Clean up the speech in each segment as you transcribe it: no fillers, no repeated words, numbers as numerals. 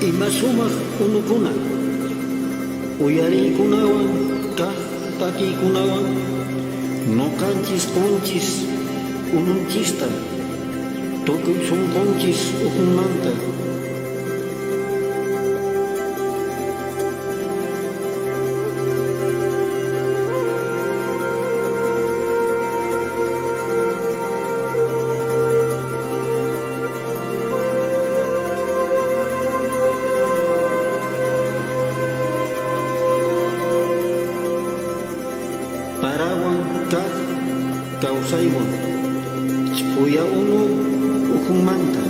Imasumaq unukuna, uyariykunawan, takiykunawan, noqanchis qanchis ununchista, tukuy sunqunchis uqumanta. Parawan kaq kawsaywan, ch'uya unu uqumanta,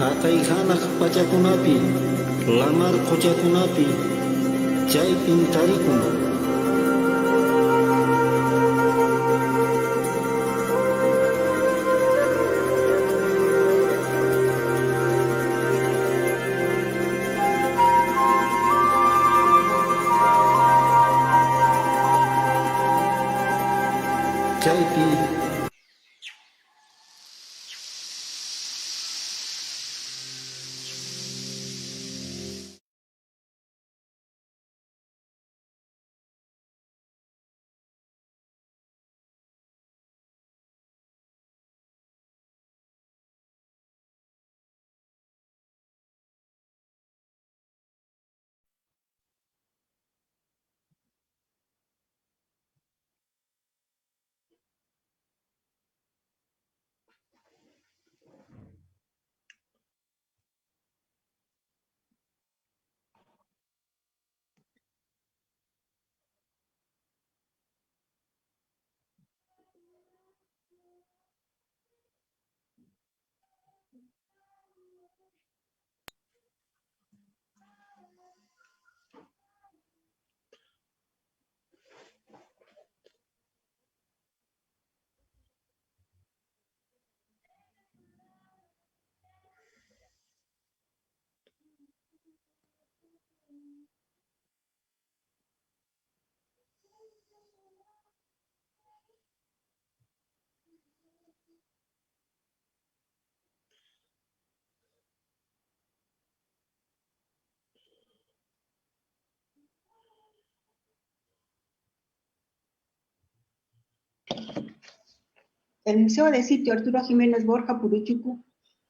haqay hanaq pachakunapi, lamar quchakunapi, chaypin tarikun. Chaypi El Museo de Sitio Arturo Jiménez Borja Puruchucu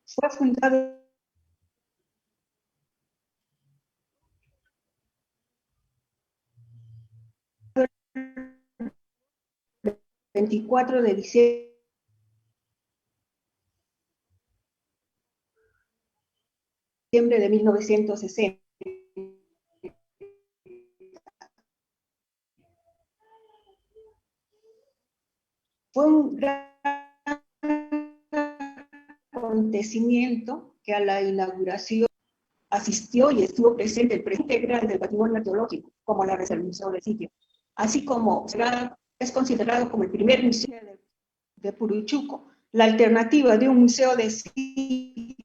fue fundado el 24 de diciembre de 1960. Fue un gran acontecimiento que a la inauguración asistió y estuvo presente el presidente integral del patrimonio arqueológico, como la Reserva del Museo del Sitio, así como es considerado como el primer museo de Puruchuco. La alternativa de un museo de sitio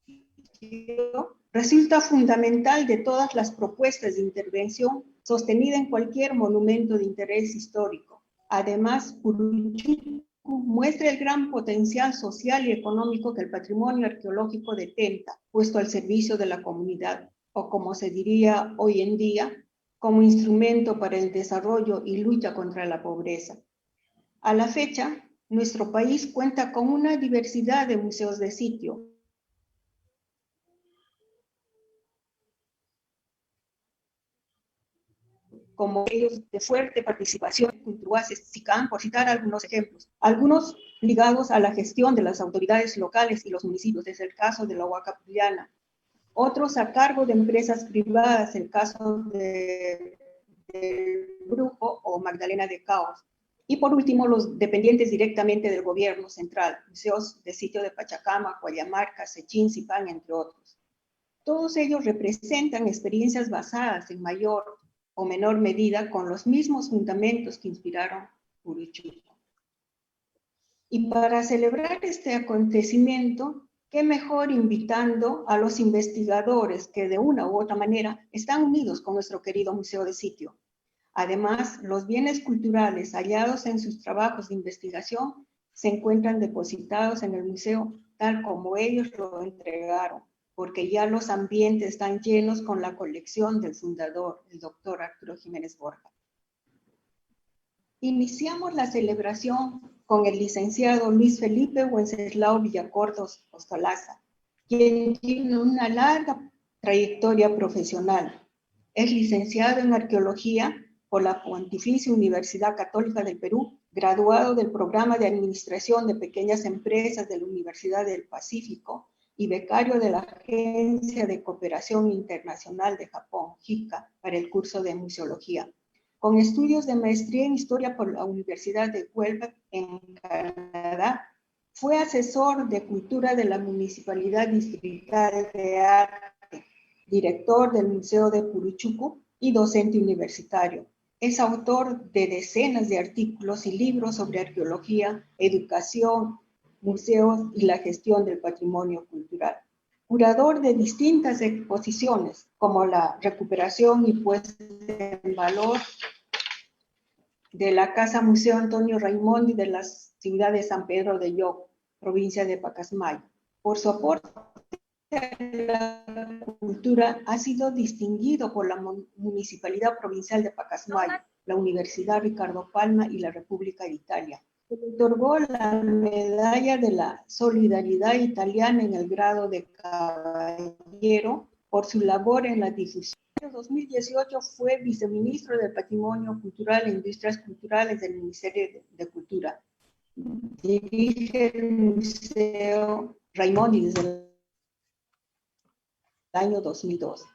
resulta fundamental de todas las propuestas de intervención sostenida en cualquier monumento de interés histórico. Además, Puruchuco muestra el gran potencial social y económico que el patrimonio arqueológico detenta, puesto al servicio de la comunidad, o como se diría hoy en día, como instrumento para el desarrollo y lucha contra la pobreza. A la fecha, nuestro país cuenta con una diversidad de museos de sitio, como ellos de fuerte participación cultural, SICAM, por citar algunos ejemplos. Algunos ligados a la gestión de las autoridades locales y los municipios, es el caso de la Huaca Pullana. Otros a cargo de empresas privadas, el caso de Brujo o Magdalena de Caos. Y por último, los dependientes directamente del gobierno central, museos de sitio de Pachacama, Guayamarca, Sechín, Zipán, entre otros. Todos ellos representan experiencias basadas en mayor o menor medida con los mismos fundamentos que inspiraron Puruchuco. Y para celebrar este acontecimiento, qué mejor invitando a los investigadores que de una u otra manera están unidos con nuestro querido Museo de Sitio. Además, los bienes culturales hallados en sus trabajos de investigación se encuentran depositados en el museo tal como ellos lo entregaron, porque ya los ambientes están llenos con la colección del fundador, el doctor Arturo Jiménez Borja. Iniciamos la celebración con el licenciado Luis Felipe Wenceslao Villacordos Ostolaza, quien tiene una larga trayectoria profesional. Es licenciado en Arqueología por la Pontificia Universidad Católica del Perú, graduado del Programa de Administración de Pequeñas Empresas de la Universidad del Pacífico y becario de la Agencia de Cooperación Internacional de Japón, JICA, para el curso de Museología. Con estudios de maestría en Historia por la Universidad de Guelph en Canadá, fue asesor de Cultura de la Municipalidad Distrital de Arte, director del Museo de Puruchuco y docente universitario. Es autor de decenas de artículos y libros sobre arqueología, educación, museos y la gestión del patrimonio cultural. Curador de distintas exposiciones, como la recuperación y puesta en valor de la Casa Museo Antonio Raimondi de la ciudad de San Pedro de Yoco, provincia de Pacasmayo. Por su aporte a la cultura ha sido distinguido por la Municipalidad Provincial de Pacasmayo, la Universidad Ricardo Palma y la República de Italia. Se le otorgó la medalla de la Solidaridad Italiana en el grado de caballero por su labor en la difusión. En 2018 fue viceministro del Patrimonio Cultural e Industrias Culturales del Ministerio de Cultura. Dirige el Museo Raimondi desde el año 2002.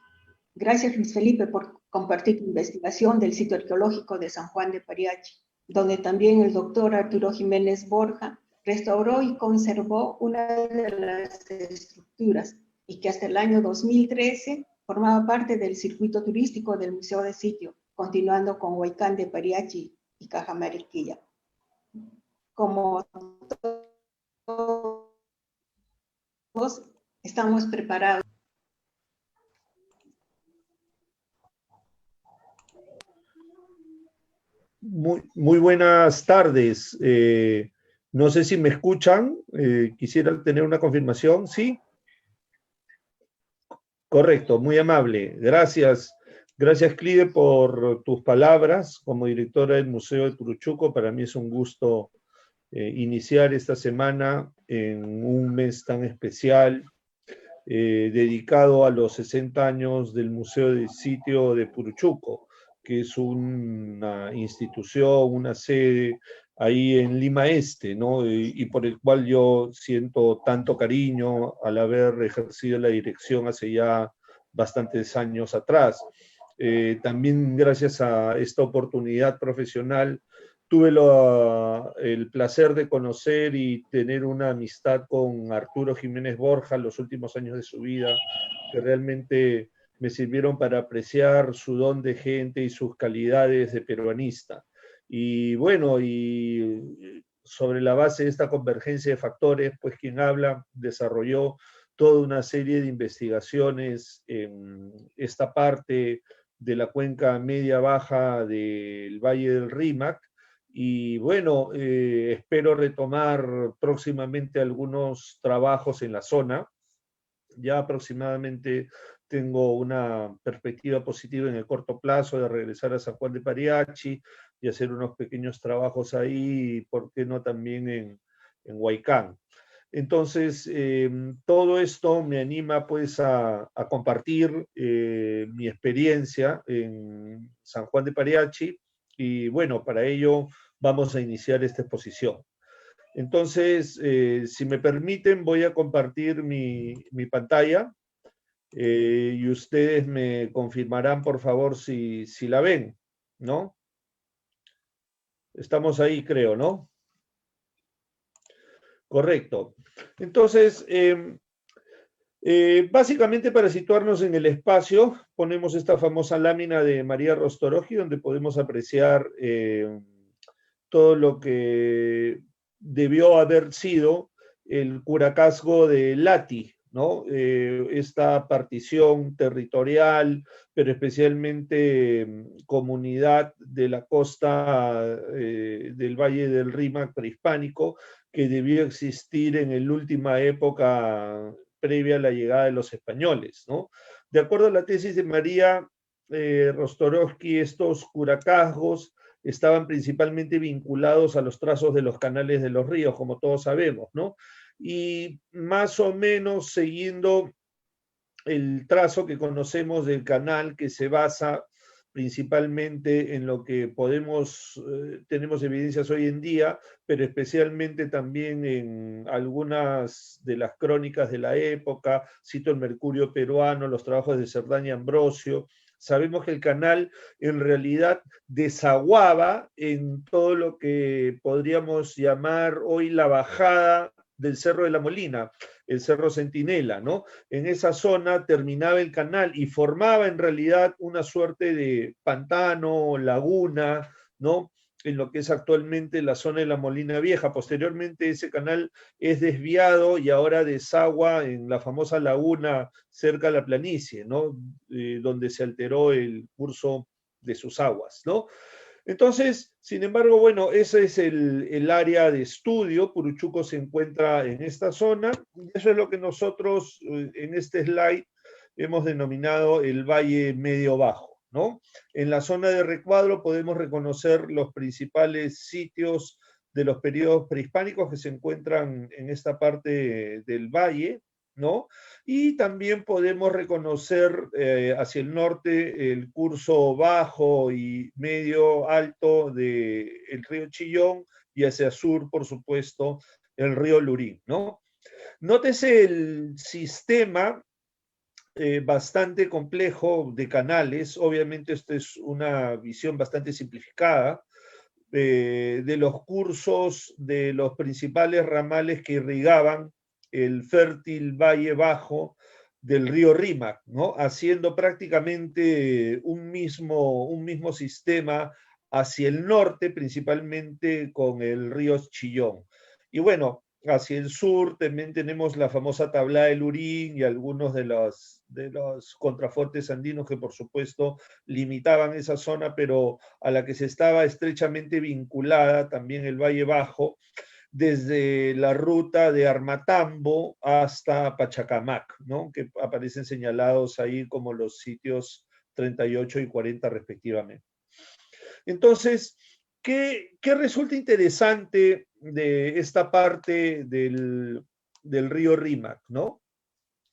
Gracias, Luis Felipe, por compartir tu investigación del sitio arqueológico de San Juan de Pariachi, donde también el doctor Arturo Jiménez Borja restauró y conservó una de las estructuras y que hasta el año 2013 formaba parte del circuito turístico del Museo de Sitio, continuando con Huaycán de Pariachi y Cajamarquilla. Como todos estamos preparados. Muy buenas tardes. No sé si me escuchan. Quisiera tener una confirmación. ¿Sí? Correcto, muy amable. Gracias. Gracias, Clide, por tus palabras. Como directora del Museo de Puruchuco, para mí es un gusto iniciar esta semana en un mes tan especial dedicado a los 60 años del Museo de Sitio de Puruchuco, que es una institución, una sede ahí en Lima Este, ¿no? Y por el cual yo siento tanto cariño al haber ejercido la dirección hace ya bastantes años atrás. También gracias a esta oportunidad profesional tuve el placer de conocer y tener una amistad con Arturo Jiménez Borja los últimos años de su vida, que realmente me sirvieron para apreciar su don de gente y sus calidades de peruanista. Y bueno, y sobre la base de esta convergencia de factores, pues quien habla desarrolló toda una serie de investigaciones en esta parte de la cuenca media-baja del Valle del Rímac. Y bueno, espero retomar próximamente algunos trabajos en la zona. Ya aproximadamente tengo una perspectiva positiva en el corto plazo de regresar a San Juan de Pariachi y hacer unos pequeños trabajos ahí, y por qué no también en Huaycán. Entonces, todo esto me anima pues a compartir mi experiencia en San Juan de Pariachi, y bueno, para ello vamos a iniciar esta exposición. Entonces, si me permiten, voy a compartir mi pantalla y ustedes me confirmarán, por favor, si la ven, ¿no? Estamos ahí, creo, ¿no? Correcto. Entonces, básicamente para situarnos en el espacio, ponemos esta famosa lámina de María Rostoroji, donde podemos apreciar todo lo que debió haber sido el curacazgo de Lati, ¿no? Esta partición territorial, pero especialmente comunidad de la costa del Valle del Rímac prehispánico, que debió existir en la última época previa a la llegada de los españoles, ¿no? De acuerdo a la tesis de María Rostorovsky, estos curacazgos estaban principalmente vinculados a los trazos de los canales de los ríos, como todos sabemos, ¿no? Y más o menos siguiendo el trazo que conocemos del canal, que se basa principalmente en lo que tenemos evidencias hoy en día, pero especialmente también en algunas de las crónicas de la época, cito el Mercurio peruano, los trabajos de Cerdán y Ambrosio. Sabemos que el canal en realidad desaguaba en todo lo que podríamos llamar hoy la bajada del Cerro de la Molina, el Cerro Centinela, ¿no? En esa zona terminaba el canal y formaba en realidad una suerte de pantano, laguna, ¿no? En lo que es actualmente la zona de la Molina Vieja. Posteriormente ese canal es desviado y ahora desagua en la famosa laguna cerca a la planicie, ¿no? Donde se alteró el curso de sus aguas, ¿no? Entonces, sin embargo, bueno, ese es el área de estudio. Puruchuco se encuentra en esta zona, y eso es lo que nosotros en este slide hemos denominado el Valle Medio Bajo, ¿no? En la zona de recuadro podemos reconocer los principales sitios de los periodos prehispánicos que se encuentran en esta parte del valle, ¿no? Y también podemos reconocer hacia el norte el curso bajo y medio alto del río Chillón y hacia el sur, por supuesto, el río Lurín, ¿no? Nótese el sistema bastante complejo de canales. Obviamente esta es una visión bastante simplificada de los cursos de los principales ramales que irrigaban el fértil valle bajo del río Rímac, ¿no? Haciendo prácticamente un mismo sistema hacia el norte, principalmente con el río Chillón. Y bueno, hacia el sur también tenemos la famosa Tablada del Lurín y algunos de los contrafuertes andinos que por supuesto limitaban esa zona, pero a la que se estaba estrechamente vinculada también el Valle Bajo, desde la ruta de Armatambo hasta Pachacamac, ¿no? Que aparecen señalados ahí como los sitios 38 y 40 respectivamente. Entonces, ¿qué resulta interesante de esta parte del río Rímac, ¿no?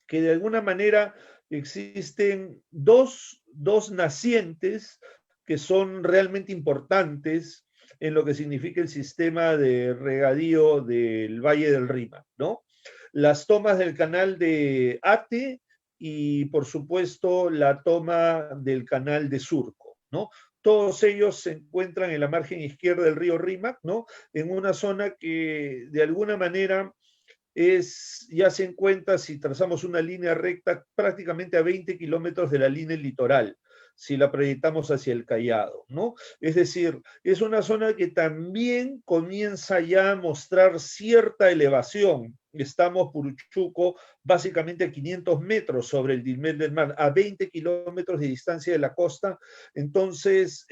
Que de alguna manera existen dos nacientes que son realmente importantes en lo que significa el sistema de regadío del Valle del Rímac, ¿no? Las tomas del canal de Ate y, por supuesto, la toma del canal de Surco, ¿no? Todos ellos se encuentran en la margen izquierda del río Rímac, ¿no? En una zona que, de alguna manera, ya se encuentra, si trazamos una línea recta, prácticamente a 20 kilómetros de la línea litoral, si la proyectamos hacia el Callao, ¿no? Es decir, es una zona que también comienza ya a mostrar cierta elevación. Estamos, Puruchuco, básicamente a 500 metros sobre el nivel del mar, a 20 kilómetros de distancia de la costa. Entonces,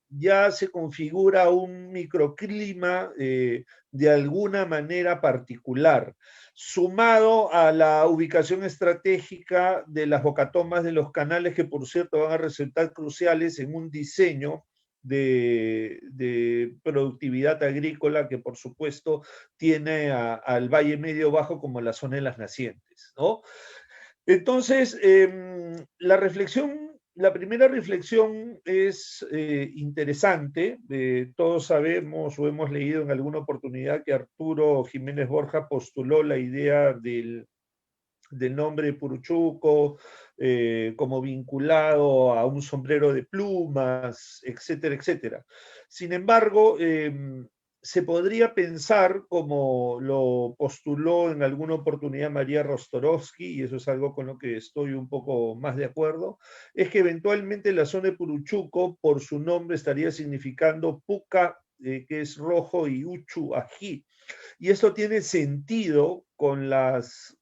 ya se configura un microclima de alguna manera particular, sumado a la ubicación estratégica de las bocatomas de los canales, que por cierto van a resultar cruciales en un diseño de productividad agrícola que por supuesto tiene al Valle Medio Bajo como la zona de las nacientes, ¿no? Entonces, la primera reflexión es interesante. Todos sabemos o hemos leído en alguna oportunidad que Arturo Jiménez Borja postuló la idea del nombre Puruchuco como vinculado a un sombrero de plumas, etcétera, etcétera. Sin embargo, se podría pensar, como lo postuló en alguna oportunidad María Rostorovsky, y eso es algo con lo que estoy un poco más de acuerdo, es que eventualmente la zona de Puruchuco, por su nombre, estaría significando Puca, que es rojo, y Uchu, ají. Y esto tiene sentido con las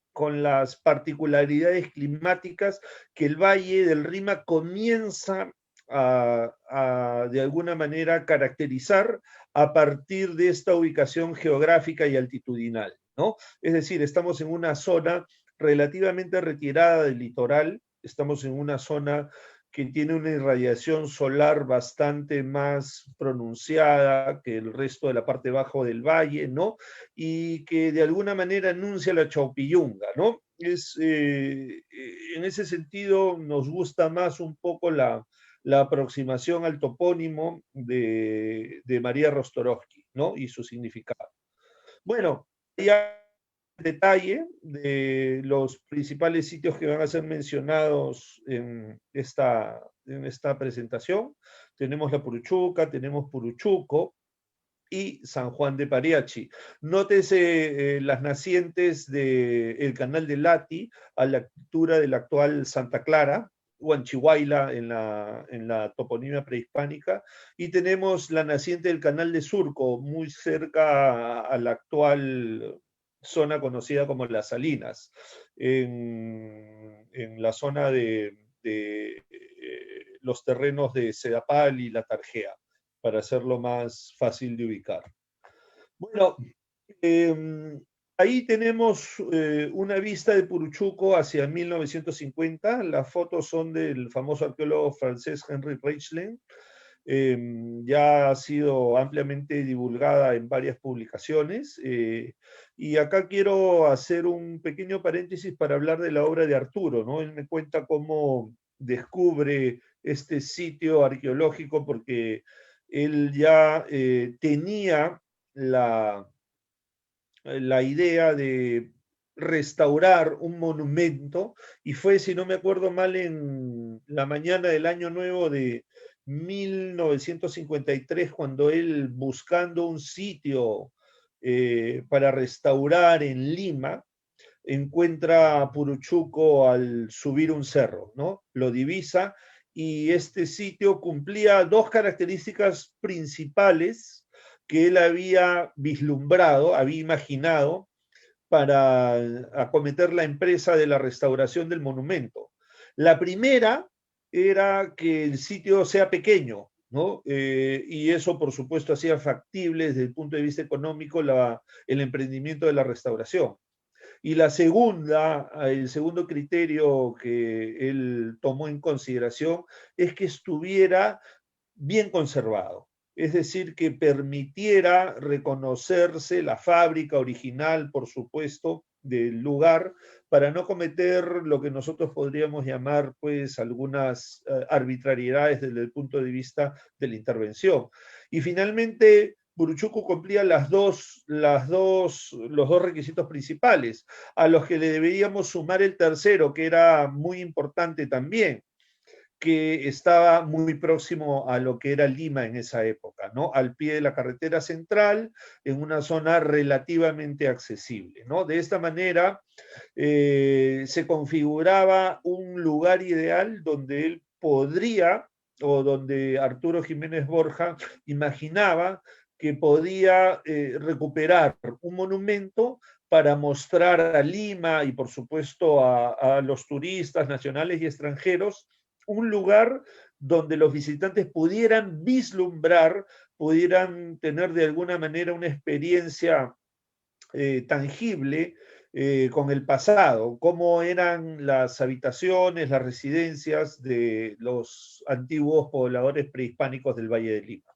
particularidades climáticas que el Valle del Rímac comienza a de alguna manera caracterizar a partir de esta ubicación geográfica y altitudinal, ¿no? Es decir, estamos en una zona relativamente retirada del litoral. Estamos en una zona que tiene una irradiación solar bastante más pronunciada que el resto de la parte baja del valle, ¿no? Y que de alguna manera anuncia la Chaupillunga, ¿no? En ese sentido nos gusta más un poco la aproximación al topónimo de María Rostorovsky, ¿no? Y su significado. Bueno, ya detalle de los principales sitios que van a ser mencionados en esta presentación. Tenemos la Puruchuca, tenemos Puruchuco y San Juan de Pariachi. Nótese las nacientes del canal de Lati a la altura de la actual Santa Clara, Huanchihuayla en la toponimia prehispánica, y tenemos la naciente del canal de Surco, muy cerca a la actual zona conocida como Las Salinas, en la zona de los terrenos de Sedapal y La Tarjea, para hacerlo más fácil de ubicar. Bueno, ahí tenemos una vista de Puruchuco hacia 1950. Las fotos son del famoso arqueólogo francés Henri Reuchlin. Ya ha sido ampliamente divulgada en varias publicaciones. Y acá quiero hacer un pequeño paréntesis para hablar de la obra de Arturo, ¿no? Él me cuenta cómo descubre este sitio arqueológico porque él ya tenía la idea de restaurar un monumento y fue, si no me acuerdo mal, en la mañana del año nuevo de 1953, cuando él, buscando un sitio para restaurar en Lima, encuentra Puruchuco al subir un cerro, ¿no? Lo divisa y este sitio cumplía dos características principales que él había vislumbrado, había imaginado para acometer la empresa de la restauración del monumento. La primera era que el sitio sea pequeño, ¿no? Y eso, por supuesto, hacía factible desde el punto de vista económico el emprendimiento de la restauración. Y la segunda, el segundo criterio que él tomó en consideración es que estuviera bien conservado, es decir, que permitiera reconocerse la fábrica original, por supuesto, del lugar, para no cometer lo que nosotros podríamos llamar, pues, algunas arbitrariedades desde el punto de vista de la intervención. Y finalmente, Puruchuco cumplía los dos requisitos principales, a los que le deberíamos sumar el tercero, que era muy importante también, que estaba muy próximo a lo que era Lima en esa época, ¿no? Al pie de la carretera central, en una zona relativamente accesible, ¿no? De esta manera se configuraba un lugar ideal donde él podría, o donde Arturo Jiménez Borja imaginaba que podía recuperar un monumento para mostrar a Lima y por supuesto a los turistas nacionales y extranjeros un lugar donde los visitantes pudieran vislumbrar, pudieran tener de alguna manera una experiencia tangible con el pasado, cómo eran las habitaciones, las residencias de los antiguos pobladores prehispánicos del Valle de Lima.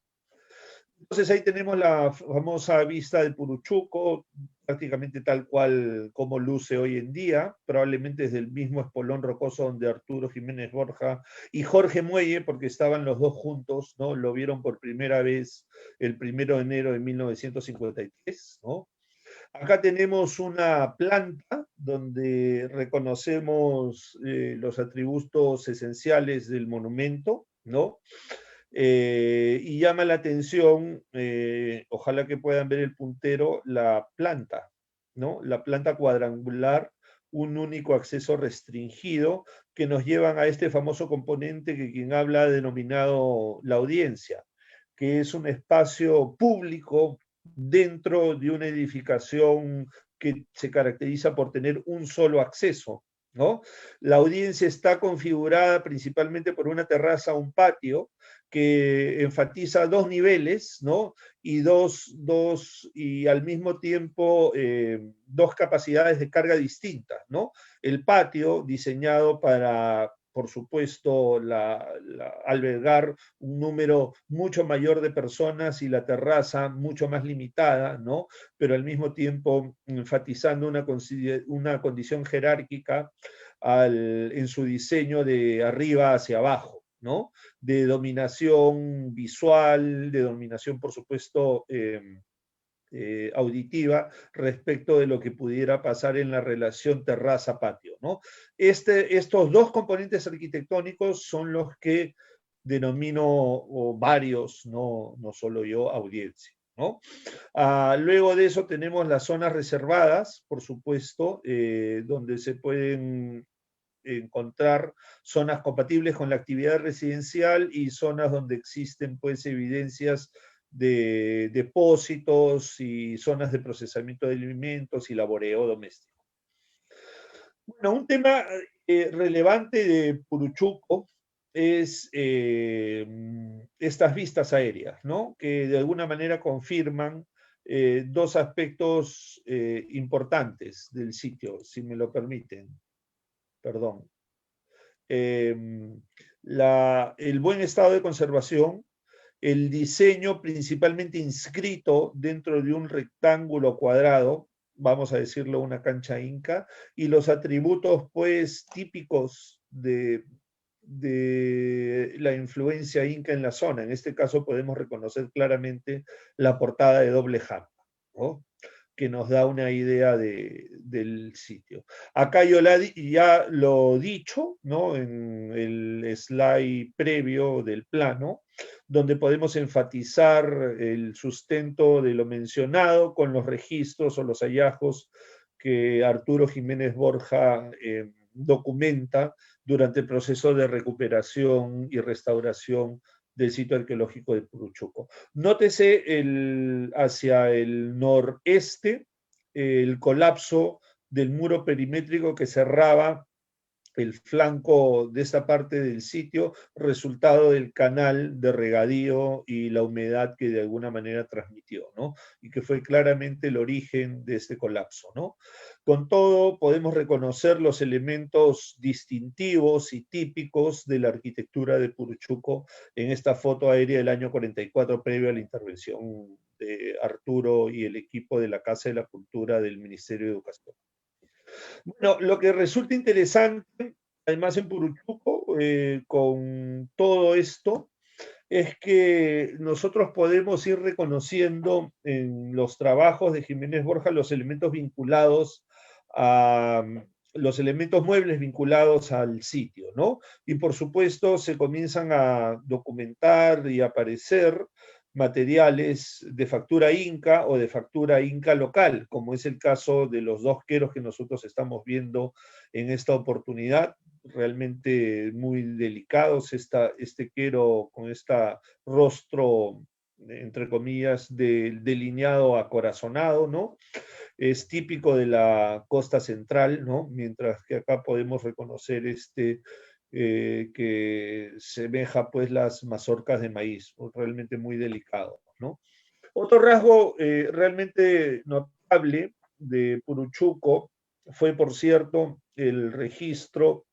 Entonces ahí tenemos la famosa vista del Puruchuco, prácticamente tal cual como luce hoy en día, probablemente desde el mismo espolón rocoso donde Arturo Jiménez Borja y Jorge Muelle, porque estaban los dos juntos, ¿no? Lo vieron por primera vez el 1 de enero de 1953, ¿no? Acá tenemos una planta donde reconocemos los atributos esenciales del monumento, ¿no? Y llama la atención, ojalá que puedan ver el puntero, la planta, ¿no? La planta cuadrangular, un único acceso restringido, que nos llevan a este famoso componente que quien habla ha denominado la audiencia, que es un espacio público dentro de una edificación que se caracteriza por tener un solo acceso, ¿no? La audiencia está configurada principalmente por una terraza, un patio, que enfatiza dos niveles, ¿no? Y al mismo tiempo dos capacidades de carga distintas, ¿no? El patio diseñado para, por supuesto, albergar un número mucho mayor de personas y la terraza mucho más limitada, ¿no? Pero al mismo tiempo enfatizando una condición jerárquica en su diseño de arriba hacia abajo, ¿no? De dominación visual, de dominación, por supuesto, auditiva respecto de lo que pudiera pasar en la relación terraza-patio, ¿no? Estos dos componentes arquitectónicos son los que denomino, o varios, no solo yo, audiencia, ¿no? Luego de eso tenemos las zonas reservadas, por supuesto, donde se pueden encontrar zonas compatibles con la actividad residencial y zonas donde existen pues evidencias de depósitos y zonas de procesamiento de alimentos y laboreo doméstico. Bueno, un tema relevante de Puruchuco es estas vistas aéreas, ¿no? Que de alguna manera confirman dos aspectos importantes del sitio, si me lo permiten. Perdón. El buen estado de conservación, el diseño principalmente inscrito dentro de un rectángulo cuadrado, vamos a decirlo una cancha inca, y los atributos pues típicos de la influencia inca en la zona. En este caso podemos reconocer claramente la portada de doble jamba, ¿no? Que nos da una idea del sitio. Acá yo ya lo he dicho, ¿no? En el slide previo del plano, donde podemos enfatizar el sustento de lo mencionado con los registros o los hallazgos que Arturo Jiménez Borja documenta durante el proceso de recuperación y restauración del sitio arqueológico de Puruchuco. Nótese hacia el noreste el colapso del muro perimétrico que cerraba el flanco de esta parte del sitio, resultado del canal de regadío y la humedad que de alguna manera transmitió, ¿no? Y que fue claramente el origen de este colapso, ¿no? Con todo, podemos reconocer los elementos distintivos y típicos de la arquitectura de Puruchuco en esta foto aérea del año 44, previo a la intervención de Arturo y el equipo de la Casa de la Cultura del Ministerio de Educación. Bueno, lo que resulta interesante, además en Puruchuco, con todo esto, es que nosotros podemos ir reconociendo en los trabajos de Jiménez Borja los elementos vinculados a los elementos muebles vinculados al sitio, ¿no? Y por supuesto se comienzan a documentar y aparecer materiales de factura inca o de factura inca local, como es el caso de los dos queros que nosotros estamos viendo en esta oportunidad, realmente muy delicados, este quero con este rostro, entre comillas, delineado acorazonado, ¿no? Es típico de la costa central, ¿no? Mientras que acá podemos reconocer que semeja pues las mazorcas de maíz, realmente muy delicado, ¿no? Otro rasgo realmente notable de Puruchuco fue, por cierto, el registro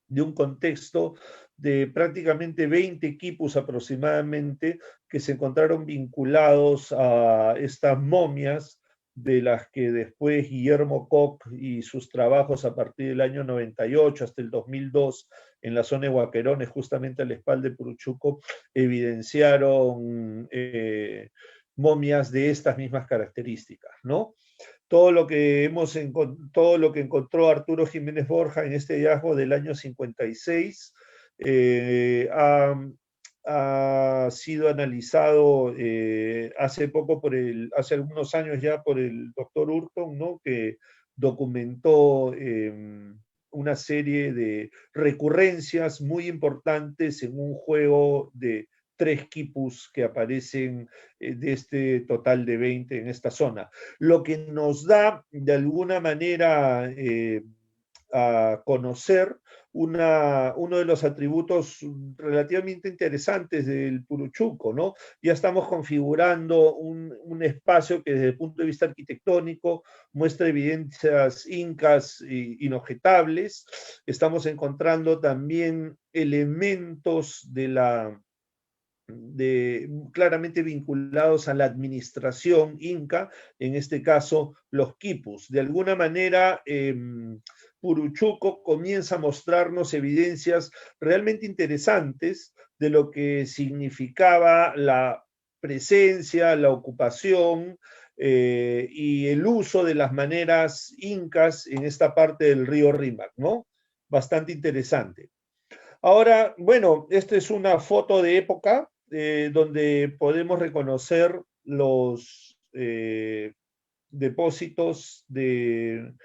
de un contexto de prácticamente 20 quipus aproximadamente que se encontraron vinculados a estas momias de las que después Guillermo Koch y sus trabajos a partir del año 98 hasta el 2002 en la zona de Huaquerones, justamente a la espalda de Puruchuco, evidenciaron momias de estas mismas características, ¿no? Todo lo que encontró Arturo Jiménez Borja en este hallazgo del año 56 ha sido analizado hace algunos años ya por el doctor Hurton, ¿no? Que documentó una serie de recurrencias muy importantes en un juego de 3 quipus que aparecen de este total de 20 en esta zona. Lo que nos da de alguna manera a conocer uno de los atributos relativamente interesantes del Puruchuco, ¿no? Ya estamos configurando un espacio que desde el punto de vista arquitectónico muestra evidencias incas inobjetables. Estamos encontrando también elementos claramente vinculados a la administración inca, en este caso los quipus. De alguna manera, Puruchuco comienza a mostrarnos evidencias realmente interesantes de lo que significaba la presencia, la ocupación y el uso de las maneras incas en esta parte del río Rímac, ¿no? Bastante interesante. Ahora, bueno, esta es una foto de época donde podemos reconocer los depósitos del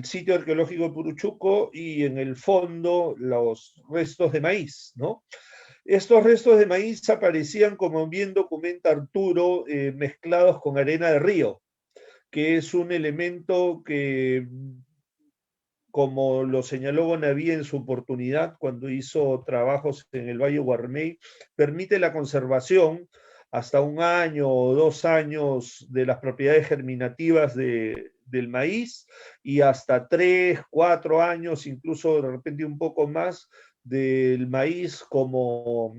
sitio arqueológico de Puruchuco y en el fondo los restos de maíz, ¿no? Estos restos de maíz aparecían, como bien documenta Arturo, mezclados con arena de río, que es un elemento que, como lo señaló Bonavía en su oportunidad cuando hizo trabajos en el Valle Guarmey, permite la conservación hasta 1 año o 2 años de las propiedades germinativas del maíz y hasta 3, 4 años, incluso de repente un poco más, del maíz como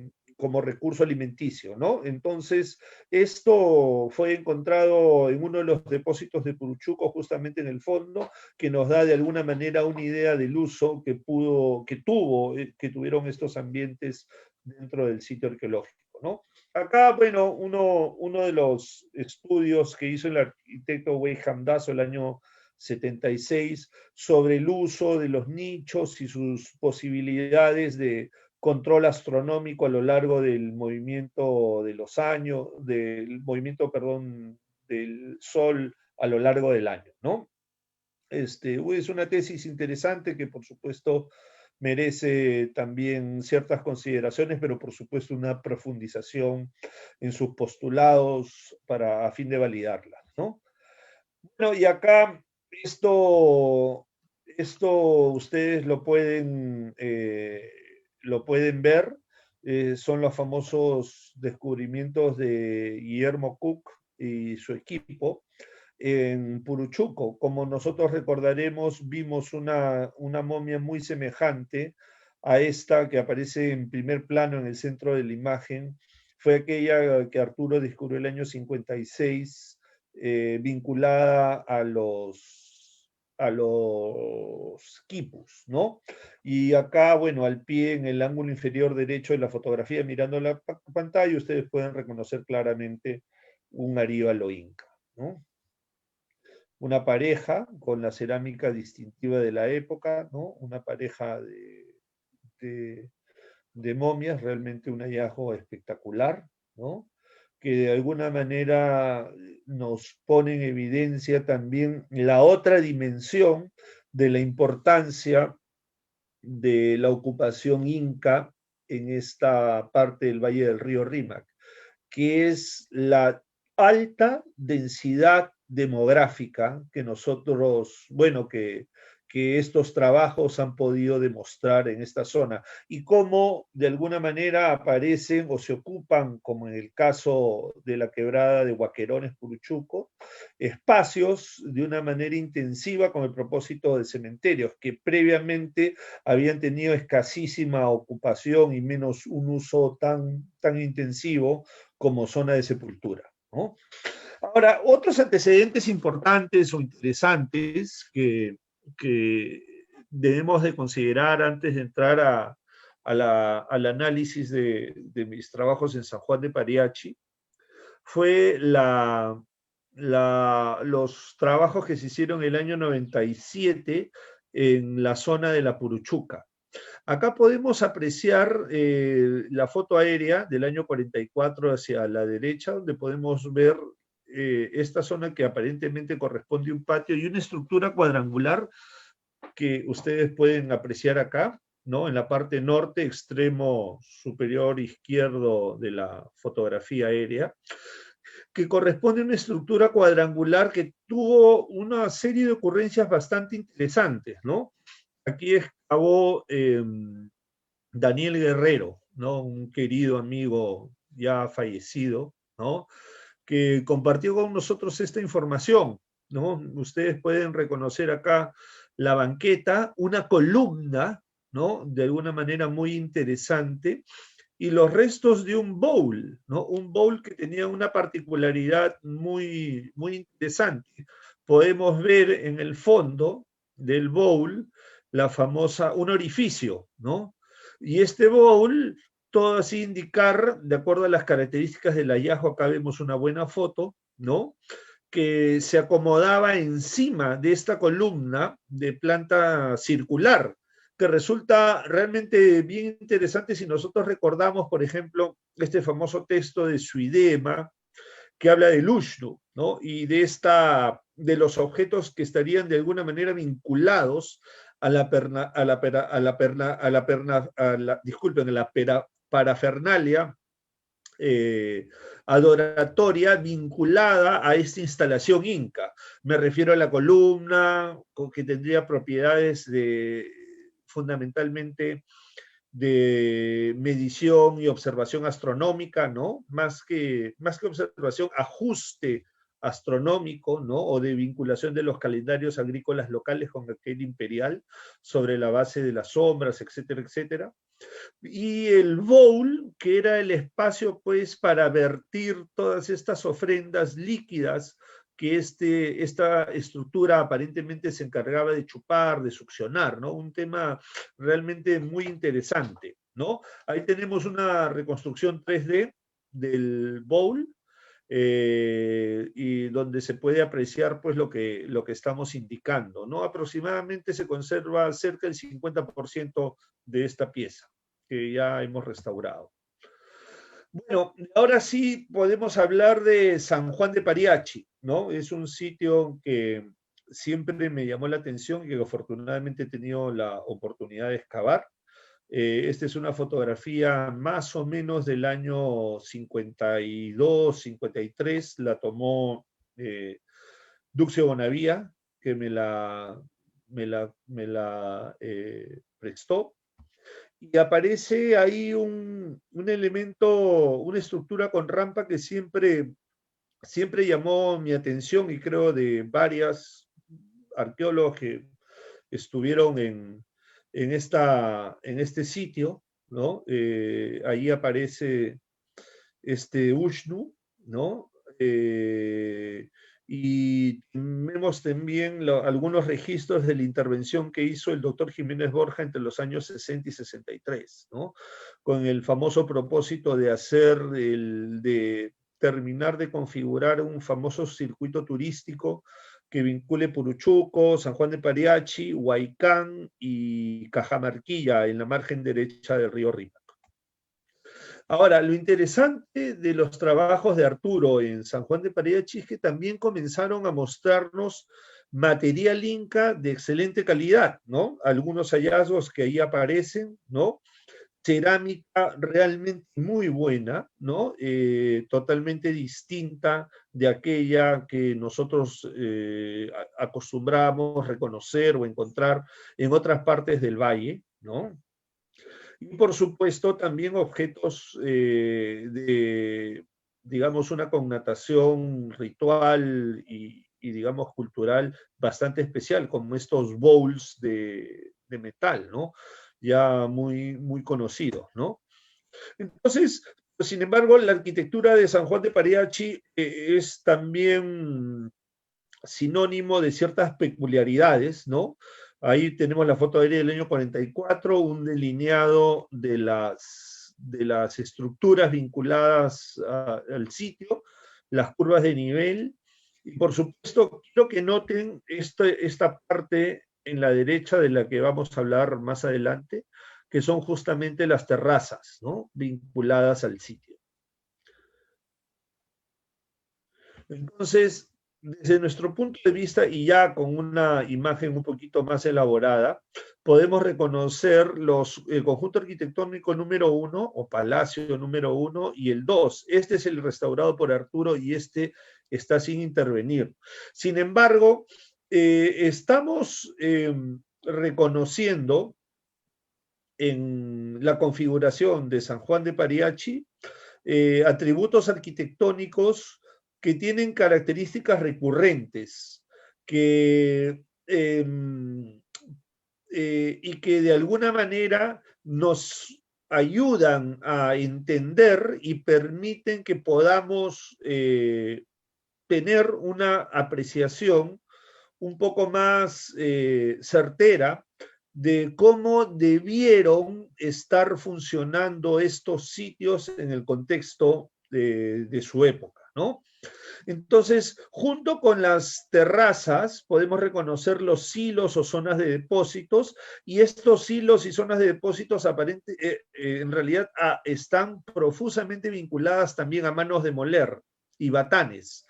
recurso alimenticio, ¿no? Entonces, esto fue encontrado en uno de los depósitos de Puruchuco, justamente en el fondo, que nos da de alguna manera una idea del uso que tuvieron estos ambientes dentro del sitio arqueológico, ¿no? Acá, bueno, uno de los estudios que hizo el arquitecto Wei Hamdazo el año 76 sobre el uso de los nichos y sus posibilidades de control astronómico a lo largo del movimiento de los años, del Sol a lo largo del año, ¿no? Es una tesis interesante que, por supuesto, merece también ciertas consideraciones, pero por supuesto una profundización en sus postulados a fin de validarlas, ¿no? Bueno, y acá esto ustedes lo pueden ver, son los famosos descubrimientos de Guillermo Cook y su equipo en Puruchuco. Como nosotros recordaremos, vimos una momia muy semejante a esta que aparece en primer plano en el centro de la imagen. Fue aquella que Arturo descubrió el año 56, vinculada a los quipus, ¿no? Y acá, bueno, al pie, en el ángulo inferior derecho de la fotografía, mirando la pantalla, ustedes pueden reconocer claramente un aríbalo inca, ¿no? Una pareja con la cerámica distintiva de la época, ¿no? Una pareja de momias, realmente un hallazgo espectacular, ¿no? Que de alguna manera nos pone en evidencia también la otra dimensión de la importancia de la ocupación inca en esta parte del Valle del Río Rímac, que es la alta densidad demográfica que nosotros, bueno, que estos trabajos han podido demostrar en esta zona y cómo de alguna manera aparecen o se ocupan, como en el caso de la quebrada de Huaquerones, Puruchuco, espacios de una manera intensiva con el propósito de cementerios que previamente habían tenido escasísima ocupación y menos un uso tan intensivo como zona de sepultura, ¿no? Ahora, otros antecedentes importantes o interesantes que debemos de considerar antes de entrar al análisis de mis trabajos en San Juan de Pariachi fue los trabajos que se hicieron el año 97 en la zona de la Puruchuca. Acá podemos apreciar la foto aérea del año 44 hacia la derecha, donde podemos ver esta zona que aparentemente corresponde a un patio y una estructura cuadrangular que ustedes pueden apreciar acá, ¿no? En la parte norte, extremo superior izquierdo de la fotografía aérea, que corresponde a una estructura cuadrangular que tuvo una serie de ocurrencias bastante interesantes, ¿no? aquí excavó Daniel Guerrero, ¿no? Un querido amigo ya fallecido, ¿no? Que compartió con nosotros esta información, ¿no? Ustedes pueden reconocer acá la banqueta, una columna, ¿no? De alguna manera muy interesante, y los restos de un bowl, ¿no? Un bowl que tenía una particularidad muy, muy interesante. Podemos ver en el fondo del bowl la famosa, un orificio, ¿no? Y este bowl, todo así indicar, de acuerdo a las características del hallazgo, acá vemos una buena foto, ¿no? Que se acomodaba encima de esta columna de planta circular, que resulta realmente bien interesante si nosotros recordamos, por ejemplo, este famoso texto de Suidema, que habla del Ushnu, ¿no? Y de los objetos que estarían de alguna manera vinculados a la parafernalia adoratoria vinculada a esta instalación inca. Me refiero a la columna, que tendría propiedades fundamentalmente de medición y observación astronómica, ¿no? Más que observación, ajuste astronómico, ¿no? O de vinculación de los calendarios agrícolas locales con aquel imperial sobre la base de las sombras, etcétera, etcétera. Y el bowl, que era el espacio, pues, para vertir todas estas ofrendas líquidas que esta estructura aparentemente se encargaba de chupar, de succionar, ¿no? Un tema realmente muy interesante, ¿no? Ahí tenemos una reconstrucción 3D del bowl, y donde se puede apreciar, pues, lo que estamos indicando, ¿no? Aproximadamente se conserva cerca del 50% de esta pieza, que ya hemos restaurado. Bueno, ahora sí podemos hablar de San Juan de Pariachi, ¿no? Es un sitio que siempre me llamó la atención y que afortunadamente he tenido la oportunidad de excavar. Esta es una fotografía más o menos del año 52, 53, la tomó Duccio Bonavía, que me la prestó. Y aparece ahí un elemento, una estructura con rampa que siempre llamó mi atención, y creo de varias arqueólogos que estuvieron en este sitio, ¿no? Ahí aparece este Ushnu, ¿no? Y vemos también algunos registros de la intervención que hizo el doctor Jiménez Borja entre los años 60 y 63, ¿no? Con el famoso propósito de terminar de configurar un famoso circuito turístico que vincule Puruchuco, San Juan de Pariachi, Huaycán y Cajamarquilla, en la margen derecha del río Rímac. Ahora, lo interesante de los trabajos de Arturo en San Juan de Pariachi es que también comenzaron a mostrarnos material inca de excelente calidad, ¿no? Algunos hallazgos que ahí aparecen, ¿no? Cerámica realmente muy buena, ¿no? Totalmente distinta de aquella que nosotros acostumbramos reconocer o encontrar en otras partes del valle, ¿no? Y por supuesto también objetos de, digamos, una connotación ritual y digamos, cultural bastante especial, como estos bowls de metal, ¿no? Ya muy, muy conocidos, ¿no? Entonces, sin embargo, la arquitectura de San Juan de Pariachi es también sinónimo de ciertas peculiaridades, ¿no? Ahí tenemos la foto aérea del año 44, un delineado de las estructuras vinculadas al sitio, las curvas de nivel, y por supuesto quiero que noten esta parte en la derecha de la que vamos a hablar más adelante, que son justamente las terrazas, ¿no? Vinculadas al sitio. Entonces, desde nuestro punto de vista, y ya con una imagen un poquito más elaborada, podemos reconocer el conjunto arquitectónico número 1, o palacio número 1, y el 2. Este es el restaurado por Arturo y este está sin intervenir. Sin embargo, estamos reconociendo en la configuración de San Juan de Pariachi atributos arquitectónicos que tienen características recurrentes, y que de alguna manera nos ayudan a entender y permiten que podamos tener una apreciación un poco más certera de cómo debieron estar funcionando estos sitios en el contexto de su época, ¿no? Entonces, junto con las terrazas, podemos reconocer los silos o zonas de depósitos, y estos silos y zonas de depósitos en realidad están profusamente vinculadas también a manos de moler y batanes.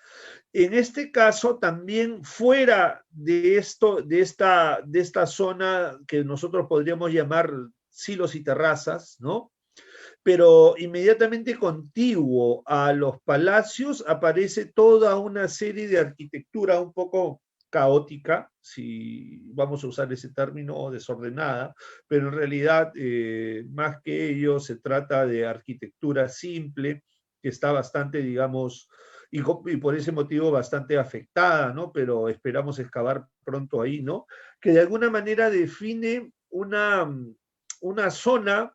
En este caso, también fuera de esta zona que nosotros podríamos llamar silos y terrazas, ¿no? Pero inmediatamente contiguo a los palacios aparece toda una serie de arquitectura un poco caótica, si vamos a usar ese término, o desordenada, pero en realidad, más que ello, se trata de arquitectura simple, que está bastante, digamos, y por ese motivo bastante afectada, ¿no? Pero esperamos excavar pronto ahí, ¿no? Que de alguna manera define una zona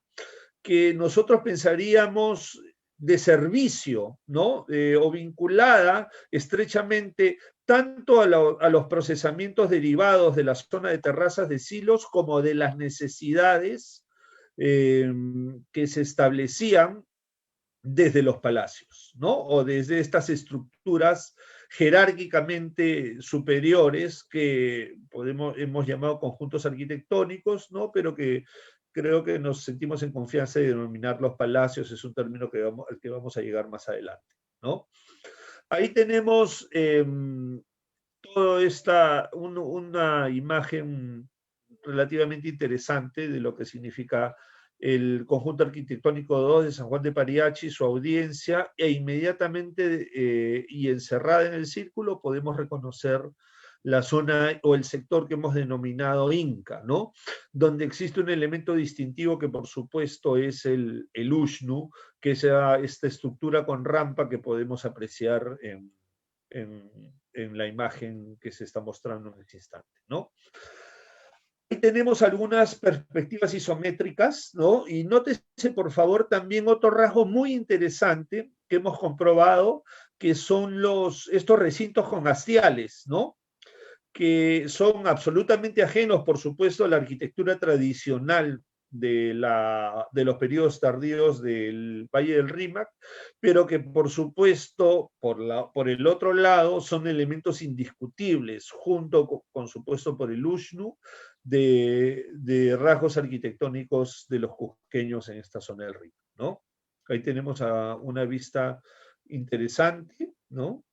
que nosotros pensaríamos de servicio, ¿no? O vinculada estrechamente tanto a los procesamientos derivados de la zona de terrazas de silos como de las necesidades que se establecían desde los palacios, ¿no? O desde estas estructuras jerárquicamente superiores que hemos llamado conjuntos arquitectónicos, ¿no? Pero que creo que nos sentimos en confianza de denominar palacios, es un término al que vamos a llegar más adelante, ¿no? Ahí tenemos una imagen relativamente interesante de lo que significa el conjunto arquitectónico 2 de San Juan de Pariachi, su audiencia, e inmediatamente y encerrada en el círculo podemos reconocer la zona o el sector que hemos denominado Inca, ¿no? Donde existe un elemento distintivo que por supuesto es el Ushnu, que es esta estructura con rampa que podemos apreciar en la imagen que se está mostrando en este instante, ¿no? Ahí tenemos algunas perspectivas isométricas, ¿no? Y nótese, por favor, también otro rasgo muy interesante que hemos comprobado, que son estos recintos congastiales, ¿no? Que son absolutamente ajenos, por supuesto, a la arquitectura tradicional de los periodos tardíos del Valle del Rímac, pero que por supuesto, por el otro lado, son elementos indiscutibles, junto con supuesto por el Ushnu, de rasgos arquitectónicos de los cusqueños en esta zona del Rímac, ¿no? Ahí tenemos una vista interesante, ¿no?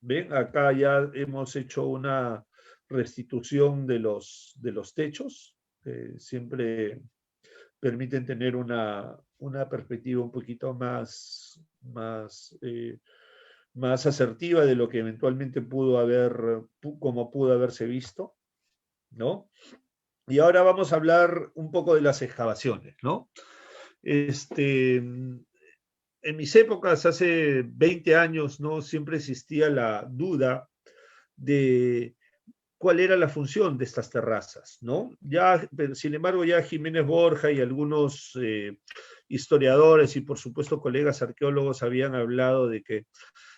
¿Ven? Acá ya hemos hecho una restitución de los techos, que siempre permiten tener una perspectiva un poquito más asertiva de lo que eventualmente pudo haberse visto, ¿no? Y ahora vamos a hablar un poco de las excavaciones, ¿no? En mis épocas, hace 20 años, ¿no? Siempre existía la duda de cuál era la función de estas terrazas, ¿no? Sin embargo, ya Jiménez Borja y algunos historiadores y, por supuesto, colegas arqueólogos habían hablado de que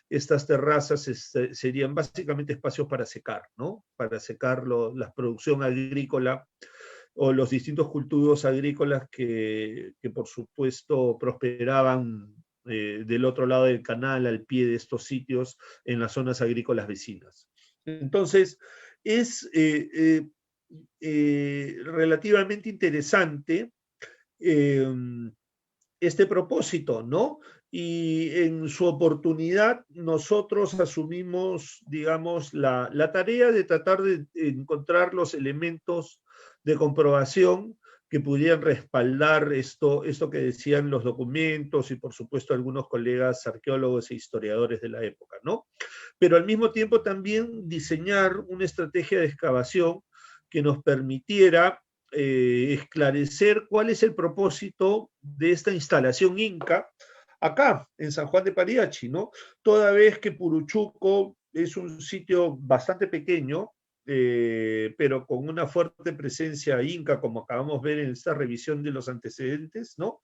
estas terrazas serían básicamente espacios para secar, ¿no? Para secar la producción agrícola o los distintos cultivos agrícolas que por supuesto, prosperaban del otro lado del canal, al pie de estos sitios, en las zonas agrícolas vecinas. Entonces, es relativamente interesante este propósito, ¿no? Y en su oportunidad nosotros asumimos, digamos, la tarea de tratar de encontrar los elementos de comprobación que pudieran respaldar esto que decían los documentos y por supuesto algunos colegas arqueólogos e historiadores de la época, ¿no? Pero al mismo tiempo también diseñar una estrategia de excavación que nos permitiera esclarecer cuál es el propósito de esta instalación inca acá, en San Juan de Pariachi, ¿no? Toda vez que Puruchuco es un sitio bastante pequeño, pero con una fuerte presencia inca, como acabamos de ver en esta revisión de los antecedentes, ¿no?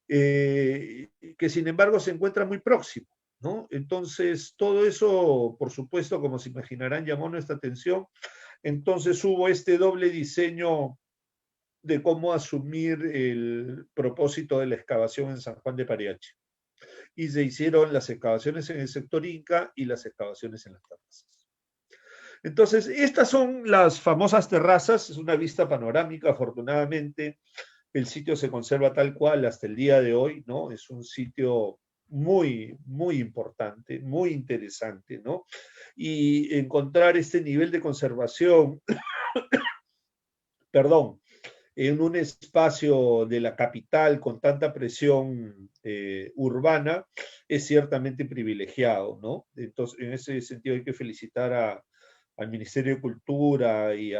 Que sin embargo se encuentra muy próximo, ¿no? Entonces, todo eso, por supuesto, como se imaginarán, llamó nuestra atención. Entonces hubo este doble diseño de cómo asumir el propósito de la excavación en San Juan de Pariachi. Y se hicieron las excavaciones en el sector inca y las excavaciones en las terrazas. Entonces, estas son las famosas terrazas, es una vista panorámica, afortunadamente, el sitio se conserva tal cual hasta el día de hoy, ¿no? Es un sitio muy, muy importante, muy interesante, ¿no? Y encontrar este nivel de conservación, perdón, en un espacio de la capital con tanta presión urbana, es ciertamente privilegiado, ¿no? Entonces, en ese sentido hay que felicitar al Ministerio de Cultura y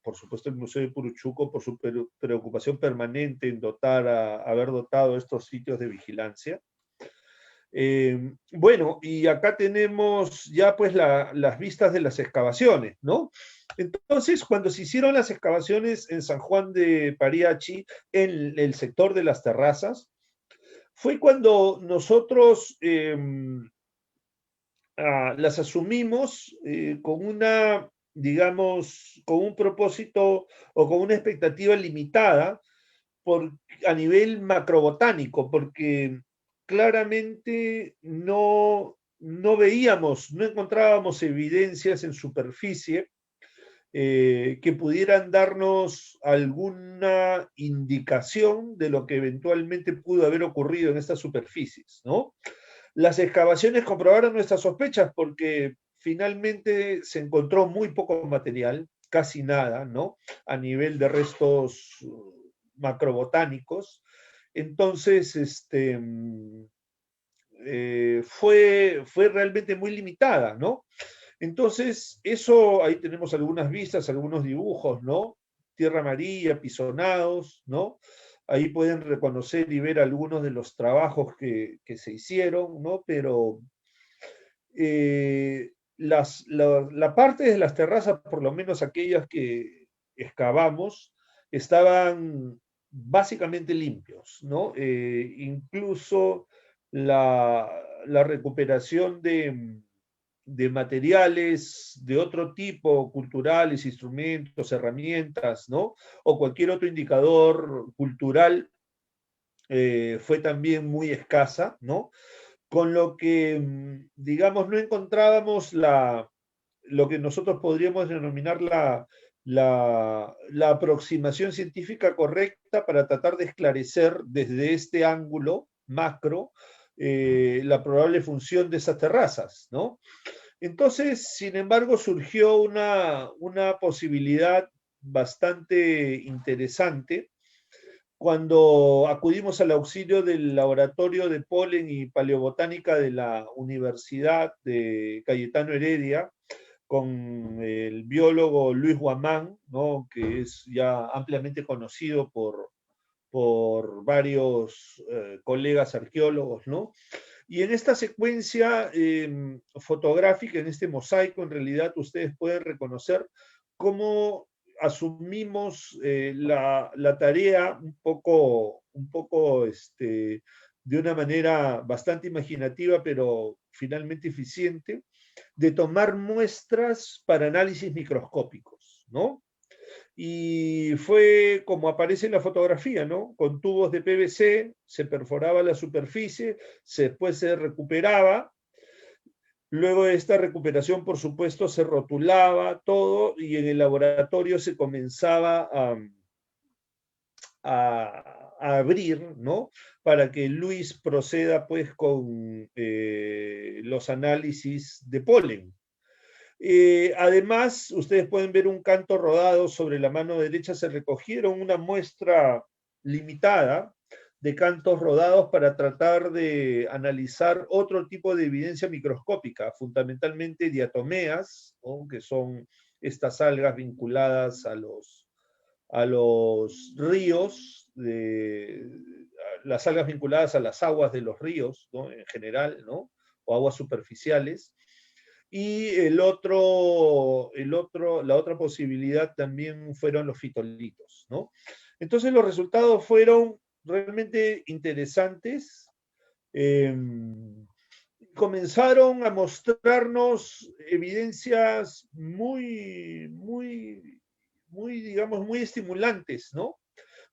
por supuesto, el Museo de Puruchuco por su preocupación permanente en haber dotado estos sitios de vigilancia. Bueno, y acá tenemos ya pues las vistas de las excavaciones, ¿no? Entonces, cuando se hicieron las excavaciones en San Juan de Pariachi, en el sector de las terrazas, fue cuando nosotros las asumimos con una, digamos, con un propósito o con una expectativa limitada a nivel macrobotánico, porque claramente no veíamos, no encontrábamos evidencias en superficie que pudieran darnos alguna indicación de lo que eventualmente pudo haber ocurrido en estas superficies, ¿no? Las excavaciones comprobaron nuestras sospechas porque finalmente se encontró muy poco material, casi nada, ¿no? A nivel de restos macrobotánicos. Entonces, fue realmente muy limitada, ¿no? Entonces, eso, ahí tenemos algunas vistas, algunos dibujos, ¿no? Tierra amarilla, pisonados, ¿no? Ahí pueden reconocer y ver algunos de los trabajos que se hicieron, ¿no? Pero la parte de las terrazas, por lo menos aquellas que excavamos, estaban básicamente limpios, ¿no? Incluso la recuperación de materiales de otro tipo, culturales, instrumentos, herramientas, ¿no? O cualquier otro indicador cultural, fue también muy escasa, ¿no? Con lo que, digamos, no encontrábamos lo que nosotros podríamos denominar la aproximación científica correcta para tratar de esclarecer desde este ángulo macro la probable función de esas terrazas, ¿no? Entonces, sin embargo, surgió una posibilidad bastante interesante cuando acudimos al auxilio del Laboratorio de Polen y Paleobotánica de la Universidad de Cayetano Heredia, con el biólogo Luis Guamán, ¿no? Que es ya ampliamente conocido por varios colegas arqueólogos, ¿no? Y en esta secuencia fotográfica, en este mosaico, en realidad ustedes pueden reconocer cómo asumimos la tarea un poco de una manera bastante imaginativa, pero finalmente eficiente, de tomar muestras para análisis microscópicos, ¿no? Y fue como aparece en la fotografía, ¿no? Con tubos de PVC, se perforaba la superficie, después se recuperaba. Luego de esta recuperación, por supuesto, se rotulaba todo y en el laboratorio se comenzaba a abrir, ¿no? Para que Luis proceda, pues, con los análisis de polen. Además, ustedes pueden ver un canto rodado sobre la mano derecha, se recogieron una muestra limitada de cantos rodados para tratar de analizar otro tipo de evidencia microscópica, fundamentalmente diatomeas, ¿no? Que son estas algas vinculadas a los ríos, las algas vinculadas a las aguas de los ríos, ¿no? En general, ¿no? O aguas superficiales. Y la otra posibilidad también fueron los fitolitos, ¿no? Entonces los resultados fueron realmente interesantes. Comenzaron a mostrarnos evidencias digamos, muy estimulantes, ¿no?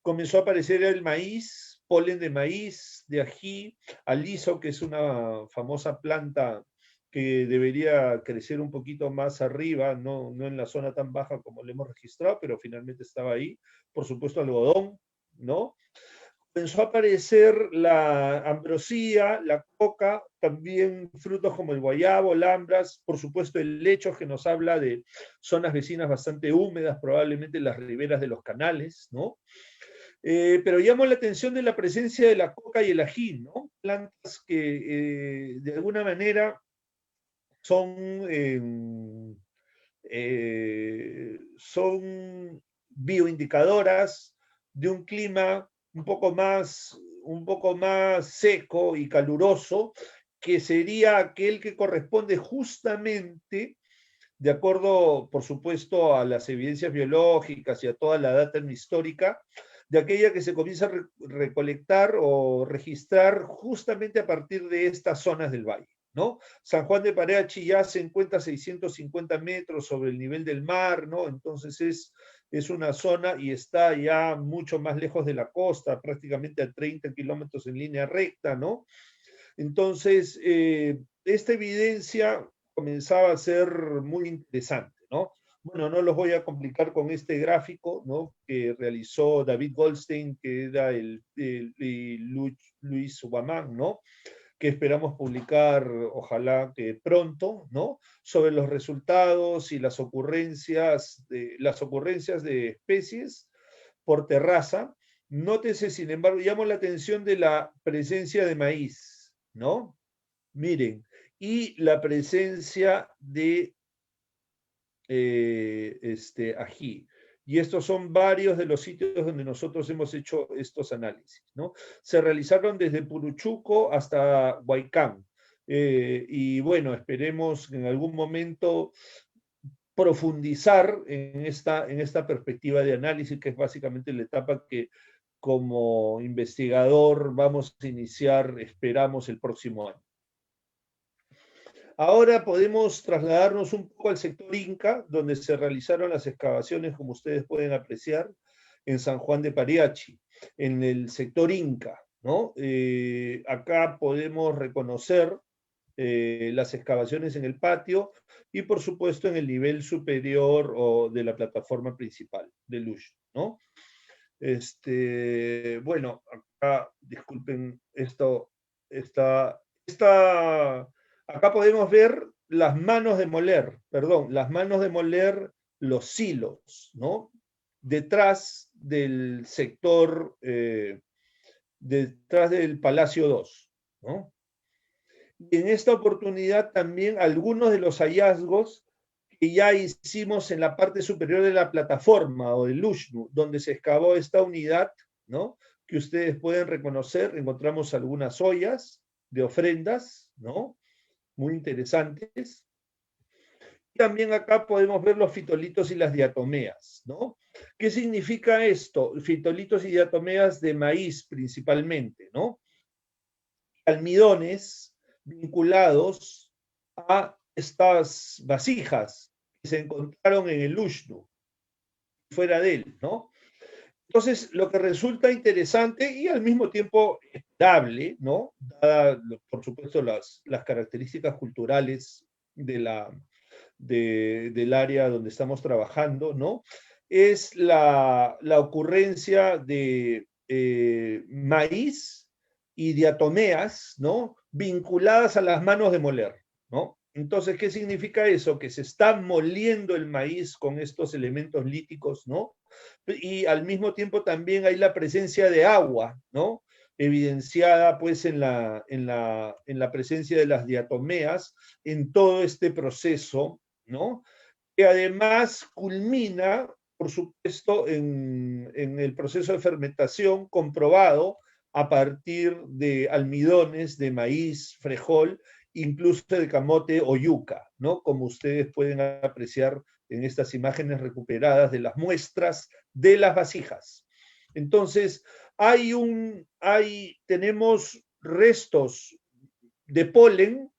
Comenzó a aparecer el maíz, polen de maíz, de ají, aliso, que es una famosa planta que debería crecer un poquito más arriba, no en la zona tan baja como lo hemos registrado, pero finalmente estaba ahí. Por supuesto, algodón, ¿no? Comenzó a aparecer la ambrosía, la coca, también frutos como el guayabo, lambras, por supuesto el lecho, que nos habla de zonas vecinas bastante húmedas, probablemente las riberas de los canales, ¿no? Pero llamo la atención de la presencia de la coca y el ají, ¿no? Plantas que de alguna manera son bioindicadoras de un clima un poco más seco y caluroso, que sería aquel que corresponde justamente, de acuerdo, por supuesto, a las evidencias biológicas y a toda la data histórica, de aquella que se comienza a recolectar o registrar justamente a partir de estas zonas del valle, ¿no? San Juan de Parachi ya se encuentra a 650 metros sobre el nivel del mar, ¿no? Entonces es una zona y está ya mucho más lejos de la costa, prácticamente a 30 kilómetros en línea recta, ¿no? Entonces, esta evidencia comenzaba a ser muy interesante, ¿no? Bueno, no los voy a complicar con este gráfico, ¿no? Que realizó David Goldstein, que era Luis Guamán, ¿no? Que esperamos publicar, ojalá que pronto, ¿no? Sobre los resultados y las ocurrencias de especies por terraza. Nótese, sin embargo, llamo la atención de la presencia de maíz, ¿no? Miren, y la presencia de ají. Y estos son varios de los sitios donde nosotros hemos hecho estos análisis, ¿no? Se realizaron desde Puruchuco hasta Huaycán. Y bueno, esperemos en algún momento profundizar en esta perspectiva de análisis, que es básicamente la etapa que como investigador vamos a iniciar, esperamos, el próximo año. Ahora podemos trasladarnos un poco al sector Inca, donde se realizaron las excavaciones, como ustedes pueden apreciar, en San Juan de Parachi, en el sector Inca, ¿no? Acá podemos reconocer las excavaciones en el patio y, por supuesto, en el nivel superior o de la plataforma principal de Lush, ¿no? Bueno, acá, disculpen, acá podemos ver las manos de moler, los silos, ¿no? Detrás del sector, detrás del Palacio 2, ¿no? Y en esta oportunidad también algunos de los hallazgos que ya hicimos en la parte superior de la plataforma o del Lushnu, donde se excavó esta unidad, ¿no? Que ustedes pueden reconocer, encontramos algunas ollas de ofrendas, ¿no? Muy interesantes. Y también acá podemos ver los fitolitos y las diatomeas, ¿no? ¿Qué significa esto? Fitolitos y diatomeas de maíz principalmente, ¿no? Almidones vinculados a estas vasijas que se encontraron en el Lushnu, fuera de él, ¿no? Entonces, lo que resulta interesante y al mismo tiempo esperable, ¿no? Dada, por supuesto, las características culturales del área donde estamos trabajando, ¿no? Es la ocurrencia de maíz y diatomeas, ¿no? Vinculadas a las manos de moler, ¿no? Entonces, ¿qué significa eso? Que se está moliendo el maíz con estos elementos líticos, ¿no? Y al mismo tiempo también hay la presencia de agua, ¿no? Evidenciada pues en la presencia de las diatomeas en todo este proceso, ¿no? que además culmina, por supuesto, en el proceso de fermentación comprobado a partir de almidones de maíz, frijol, incluso de camote o yuca, ¿no? Como ustedes pueden apreciar en estas imágenes recuperadas de las muestras de las vasijas. Entonces, tenemos restos de polen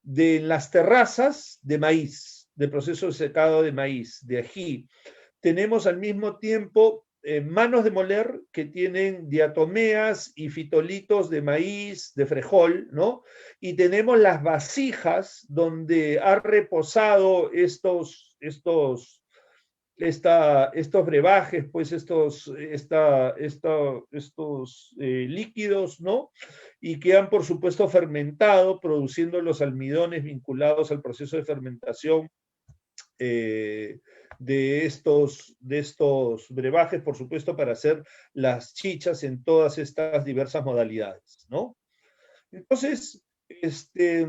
de las terrazas de maíz, de proceso de secado de maíz, de ají. Tenemos al mismo tiempo manos de moler que tienen diatomeas y fitolitos de maíz, de frijol, ¿no? Y tenemos las vasijas donde ha reposado estos brebajes, pues estos líquidos, ¿no? Y que han, por supuesto, fermentado, produciendo los almidones vinculados al proceso de fermentación de estos brebajes, por supuesto, para hacer las chichas en todas estas diversas modalidades, ¿no? Entonces, se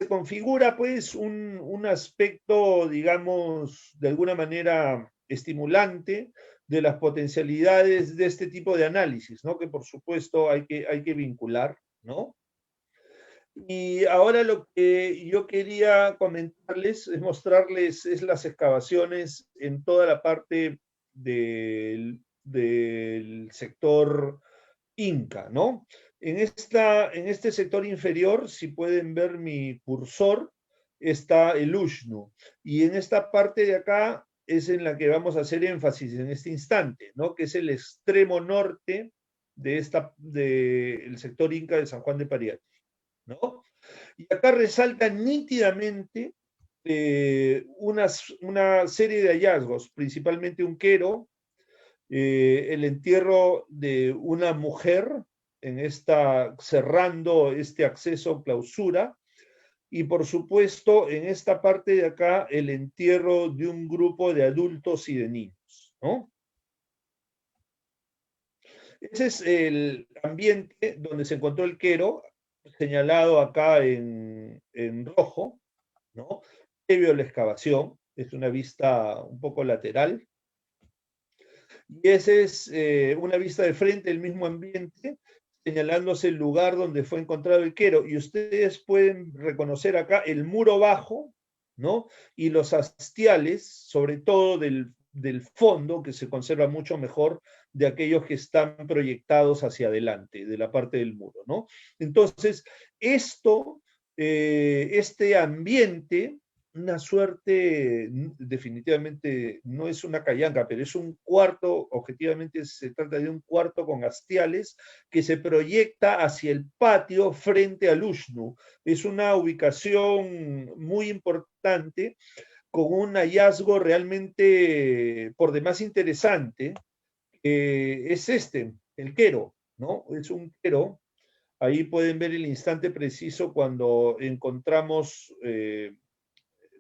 configura pues un aspecto, digamos, de alguna manera estimulante de las potencialidades de este tipo de análisis, ¿no? Que por supuesto hay que vincular, ¿no? Y ahora lo que yo quería comentarles es mostrarles las excavaciones en toda la parte del sector Inca, ¿no? En este sector inferior, si pueden ver mi cursor, está el Ushnu. Y en esta parte de acá es en la que vamos a hacer énfasis en este instante, ¿no? Que es el extremo norte del sector Inca de San Juan de Pariati, ¿no? Y acá resalta nítidamente una serie de hallazgos, principalmente un quero, el entierro de una mujer cerrando este acceso clausura, y por supuesto en esta parte de acá el entierro de un grupo de adultos y de niños, ¿no? Ese es el ambiente donde se encontró el quero, señalado acá en rojo, ¿no? Previo a la excavación, es una vista un poco lateral. Y esa es una vista de frente del mismo ambiente, señalándose el lugar donde fue encontrado el quero. Y ustedes pueden reconocer acá el muro bajo, ¿no? Y los hastiales, sobre todo del fondo, que se conserva mucho mejor de aquellos que están proyectados hacia adelante, de la parte del muro, ¿no? Entonces, este ambiente, una suerte, definitivamente no es una callanca, pero es un cuarto, objetivamente se trata de un cuarto con hastiales que se proyecta hacia el patio frente al Ushnu. Es una ubicación muy importante, con un hallazgo realmente por demás interesante, es el quero, ¿no? Es un quero. Ahí pueden ver el instante preciso cuando encontramos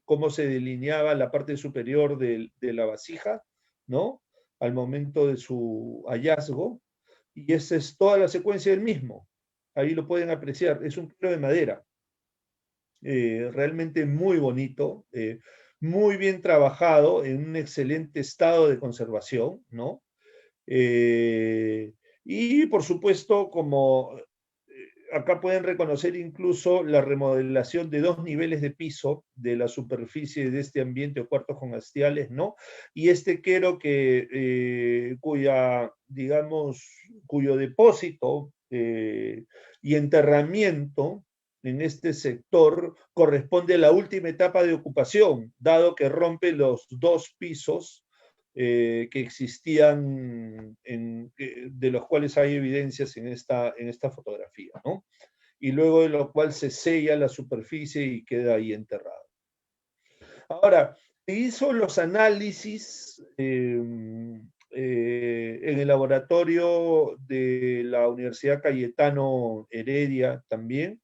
cómo se delineaba la parte superior de la vasija, ¿no? Al momento de su hallazgo. Y esa es toda la secuencia del mismo. Ahí lo pueden apreciar. Es un quero de madera. Realmente muy bonito, muy bien trabajado, en un excelente estado de conservación, ¿no? Y por supuesto, como acá pueden reconocer incluso la remodelación de 2 niveles de piso de la superficie de este ambiente o cuartos con hastiales, ¿no? Y este quero cuyo depósito y enterramiento en este sector corresponde a la última etapa de ocupación, dado que rompe los 2 pisos que existían, de los cuales hay evidencias en esta fotografía, ¿no? Y luego de lo cual se sella la superficie y queda ahí enterrado. Ahora, se hizo los análisis en el laboratorio de la Universidad Cayetano Heredia también,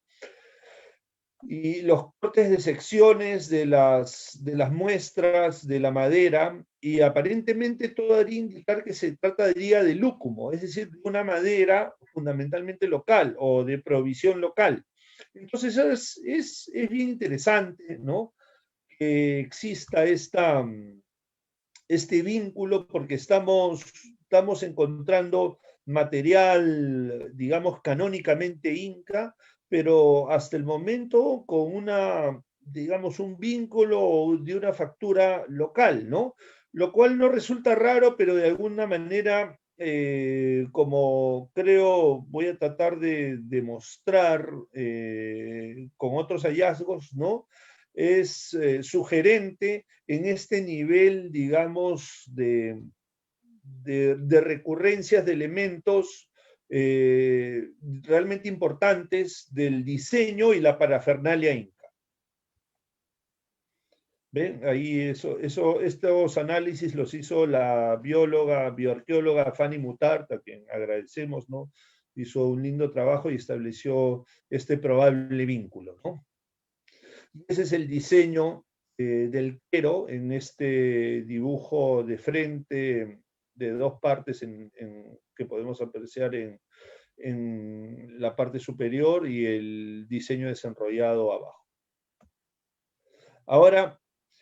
y los cortes de secciones de las muestras de la madera, y aparentemente todo haría indicar que se trataría de lúcumo, es decir, de una madera fundamentalmente local o de provisión local. Entonces es bien interesante, ¿no? que exista este vínculo porque estamos encontrando material, digamos, canónicamente inca, pero hasta el momento con digamos, un vínculo de una factura local, ¿no? Lo cual no resulta raro, pero de alguna manera, como creo voy a tratar de demostrar con otros hallazgos, ¿no? Es sugerente en este nivel, digamos, de recurrencias de elementos realmente importantes del diseño y la parafernalia inca. ¿Ven? Ahí estos análisis los hizo la bioarqueóloga Fanny Mutart, a quien agradecemos, ¿no? Hizo un lindo trabajo y estableció este probable vínculo, ¿no? Ese es el diseño del quero en este dibujo de frente de dos partes que podemos apreciar en la parte superior y el diseño desenrollado abajo. Ahora,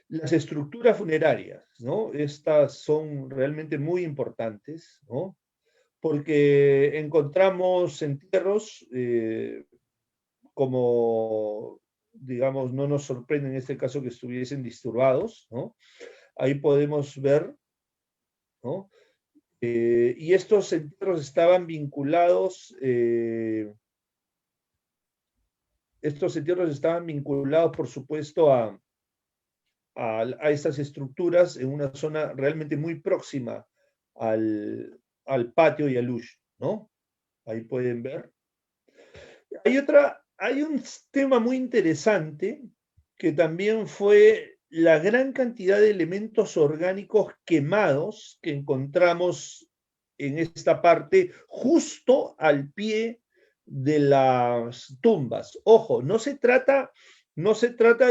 las estructuras funerarias, ¿no? Estas son realmente muy importantes, ¿no? Porque encontramos entierros como, digamos, no nos sorprende en este caso que estuviesen disturbados, ¿no? Ahí podemos ver, ¿no? Y estos entierros estaban vinculados, por supuesto, a estas estructuras en una zona realmente muy próxima al patio y al lush, ¿no? Ahí pueden ver. Hay un tema muy interesante que también fue la gran cantidad de elementos orgánicos quemados que encontramos en esta parte, justo al pie de las tumbas. Ojo, no se trata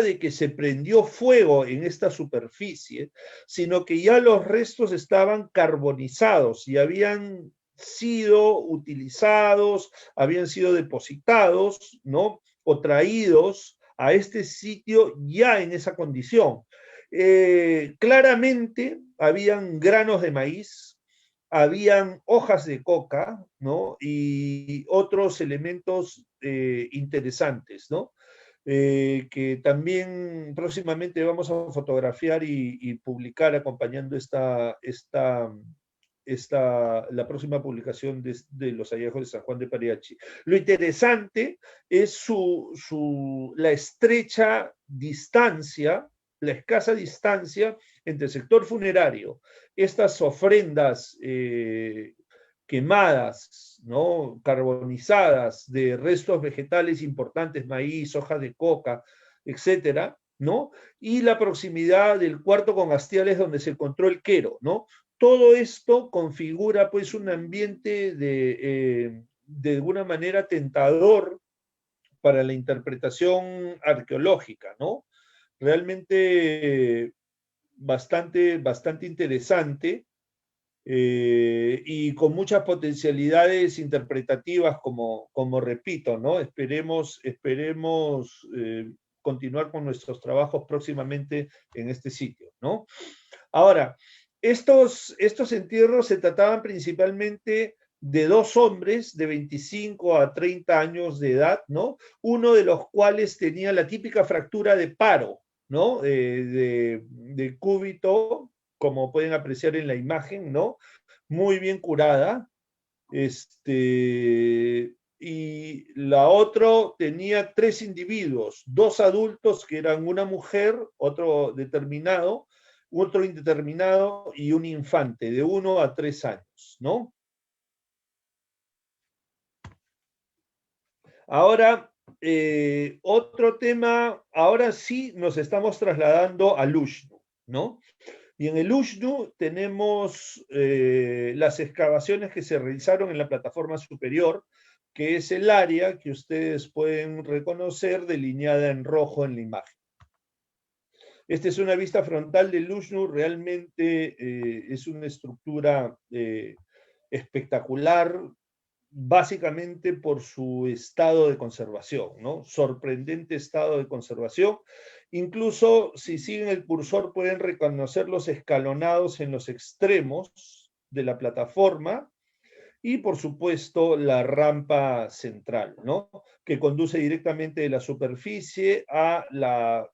de que se prendió fuego en esta superficie, sino que ya los restos estaban carbonizados y habían sido utilizados, habían sido depositados, ¿no? O traídos a este sitio ya en esa condición. Claramente habían granos de maíz, habían hojas de coca, ¿no? Y otros elementos interesantes, ¿no? Que también próximamente vamos a fotografiar y publicar acompañando la próxima publicación de los hallazgos de San Juan de Pariachi. Lo interesante es la estrecha distancia, la escasa distancia entre el sector funerario, estas ofrendas quemadas, ¿no? Carbonizadas de restos vegetales importantes, maíz, hojas de coca, etcétera, ¿no? Y la proximidad del cuarto con hastiales donde se encontró el quero, ¿no? Todo esto configura pues un ambiente de alguna manera tentador para la interpretación arqueológica, ¿no? Realmente bastante interesante y con muchas potencialidades interpretativas, como repito, ¿no? Esperemos continuar con nuestros trabajos próximamente en este sitio, ¿no? Ahora, estos entierros se trataban principalmente de dos hombres de 25 a 30 años de edad, ¿no? Uno de los cuales tenía la típica fractura de paro, ¿no? De cúbito, como pueden apreciar en la imagen, ¿no? Muy bien curada. Y la otra tenía tres individuos, dos adultos que eran una mujer, otro determinado, otro indeterminado y un infante de 1 a 3 años, ¿no? Ahora, otro tema, ahora sí nos estamos trasladando al Ushnu, ¿no? Y en el Ushnu tenemos las excavaciones que se realizaron en la plataforma superior, que es el área que ustedes pueden reconocer delineada en rojo en la imagen. Esta es una vista frontal del Ushnu, realmente es una estructura espectacular, básicamente por su estado de conservación, ¿no? Sorprendente estado de conservación. Incluso si siguen el cursor pueden reconocer los escalonados en los extremos de la plataforma y por supuesto la rampa central, ¿no? Que conduce directamente de la superficie a la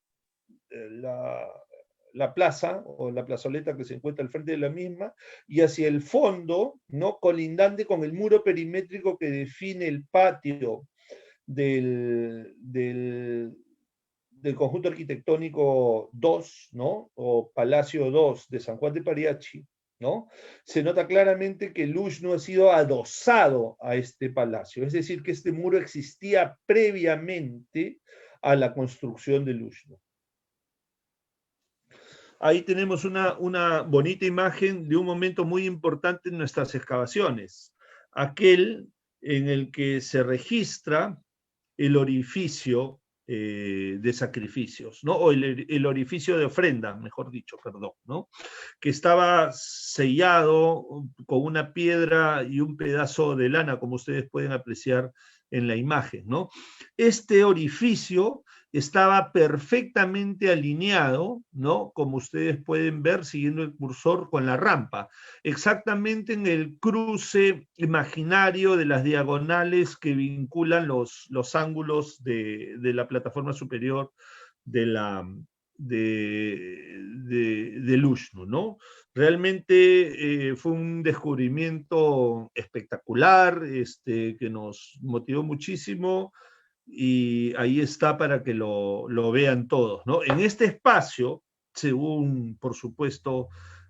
plaza o la plazoleta que se encuentra al frente de la misma y hacia el fondo, ¿no? Colindante con el muro perimétrico que define el patio del conjunto arquitectónico 2, ¿no? O Palacio 2 de San Juan de Pariachi, ¿no? Se nota claramente que el Uxnu ha sido adosado a este palacio, es decir, que este muro existía previamente a la construcción del Uxnu. Ahí tenemos una bonita imagen de un momento muy importante en nuestras excavaciones, aquel en el que se registra el orificio de sacrificios, ¿no? O el orificio de ofrenda, mejor dicho, perdón, ¿no? Que estaba sellado con una piedra y un pedazo de lana, como ustedes pueden apreciar en la imagen, ¿no? Este orificio estaba perfectamente alineado, ¿no? Como ustedes pueden ver siguiendo el cursor con la rampa, exactamente en el cruce imaginario de las diagonales que vinculan los ángulos de la plataforma superior del Uxnu, ¿no? Realmente fue un descubrimiento espectacular, que nos motivó muchísimo, y ahí está para que lo vean todos, ¿no? En este espacio, según, por supuesto,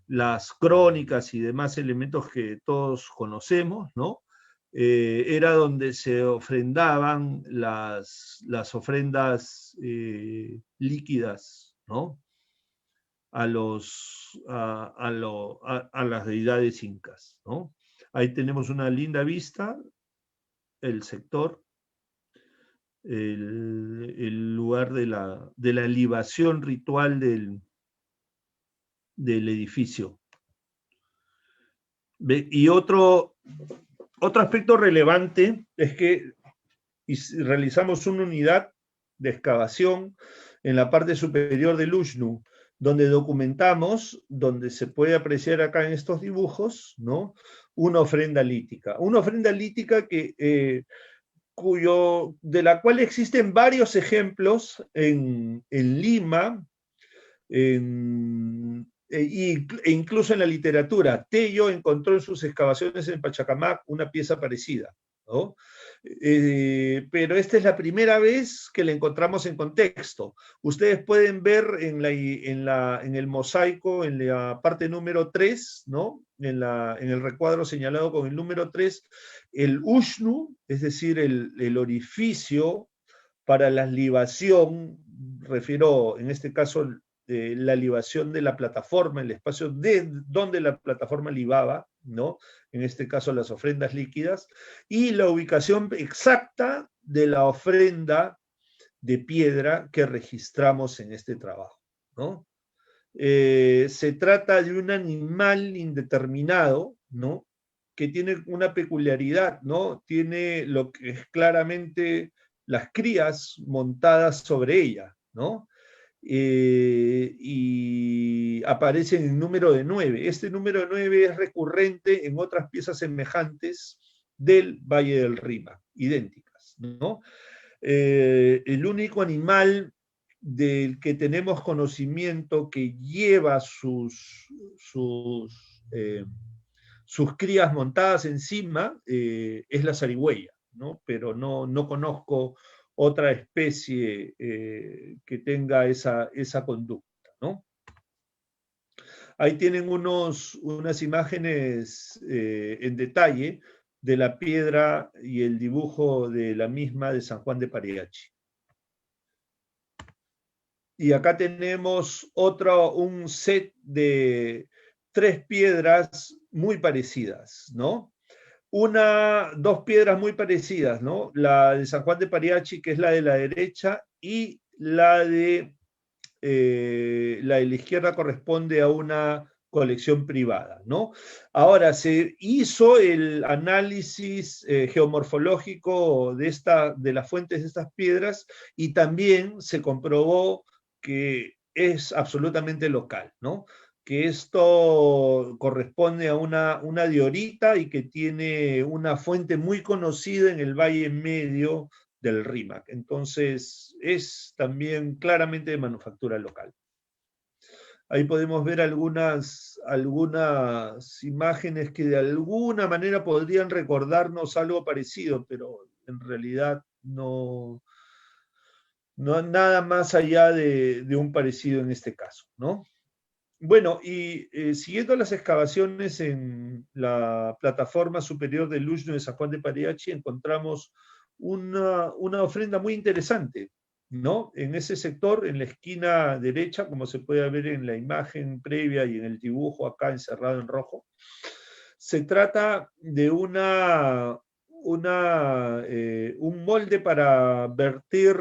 las crónicas y demás elementos que todos conocemos, ¿no? Era donde se ofrendaban las ofrendas líquidas, ¿no? A las deidades incas, ¿no? Ahí tenemos una linda vista, el sector, el lugar de la libación ritual del edificio. Y otro aspecto relevante es que realizamos una unidad de excavación en la parte superior del Uxnu, donde documentamos, donde se puede apreciar acá en estos dibujos, ¿no? Una ofrenda lítica. Una ofrenda lítica que de la cual existen varios ejemplos en Lima, e incluso en la literatura. Tello encontró en sus excavaciones en Pachacamac una pieza parecida, ¿no? Pero esta es la primera vez que la encontramos en contexto. Ustedes pueden ver en el mosaico, en la parte número 3, ¿no? En el recuadro señalado con el número 3, el Uxnu, es decir, el orificio para la libación, refiero en este caso la libación de la plataforma, el espacio donde la plataforma libaba, ¿no? En este caso las ofrendas líquidas, y la ubicación exacta de la ofrenda de piedra que registramos en este trabajo, ¿no? Se trata de un animal indeterminado, ¿no? Que tiene una peculiaridad, ¿no? Tiene lo que es claramente las crías montadas sobre ella, ¿no? Y aparece en el número de 9. Este número de 9 es recurrente en otras piezas semejantes del Valle del Rímac, idénticas, ¿no? El único animal del que tenemos conocimiento que lleva sus crías montadas encima es la zarigüeya, ¿no? Pero no conozco otra especie que tenga esa conducta, ¿no? Ahí tienen unas imágenes en detalle de la piedra y el dibujo de la misma de San Juan de Pariachi. Y acá tenemos un set de 3 piedras muy parecidas, ¿no? Dos piedras muy parecidas, ¿no? La de San Juan de Pariachi, que es la de la derecha, y la de la izquierda corresponde a una colección privada, ¿no? Ahora, se hizo el análisis geomorfológico de las fuentes de estas piedras y también se comprobó que es absolutamente local, ¿no? Que esto corresponde a una diorita y que tiene una fuente muy conocida en el Valle Medio del Rímac. Entonces, es también claramente de manufactura local. Ahí podemos ver algunas imágenes que de alguna manera podrían recordarnos algo parecido, pero en realidad no nada más allá de un parecido en este caso, ¿no? Bueno, y siguiendo las excavaciones en la plataforma superior del Luxno de San Juan de Pariachi, encontramos una ofrenda muy interesante, ¿no? En ese sector, en la esquina derecha, como se puede ver en la imagen previa y en el dibujo acá encerrado en rojo, se trata de un molde para vertir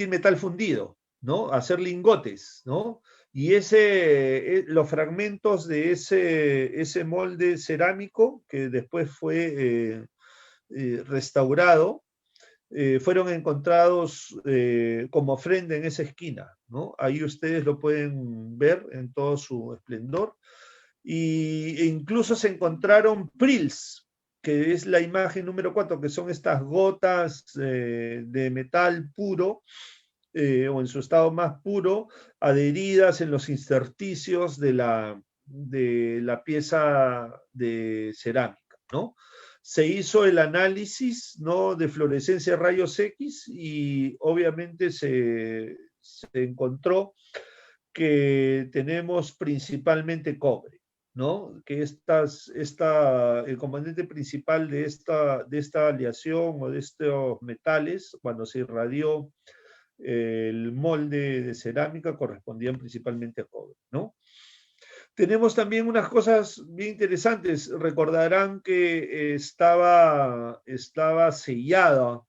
metal fundido, ¿no? Hacer lingotes, ¿no? Y los fragmentos de ese molde cerámico, que después fue restaurado, fueron encontrados como ofrenda en esa esquina, ¿no? Ahí ustedes lo pueden ver en todo su esplendor. E incluso se encontraron prills, que es la imagen número 4, que son estas gotas de metal puro, o en su estado más puro, adheridas en los intersticios de la pieza de cerámica, ¿no? Se hizo el análisis, ¿no?, de fluorescencia de rayos X y obviamente se encontró que tenemos principalmente cobre, ¿no? Que el componente principal de esta aleación o de estos metales, cuando se irradió el molde de cerámica, correspondían principalmente a cobre, ¿no? Tenemos también unas cosas bien interesantes. Recordarán que estaba sellada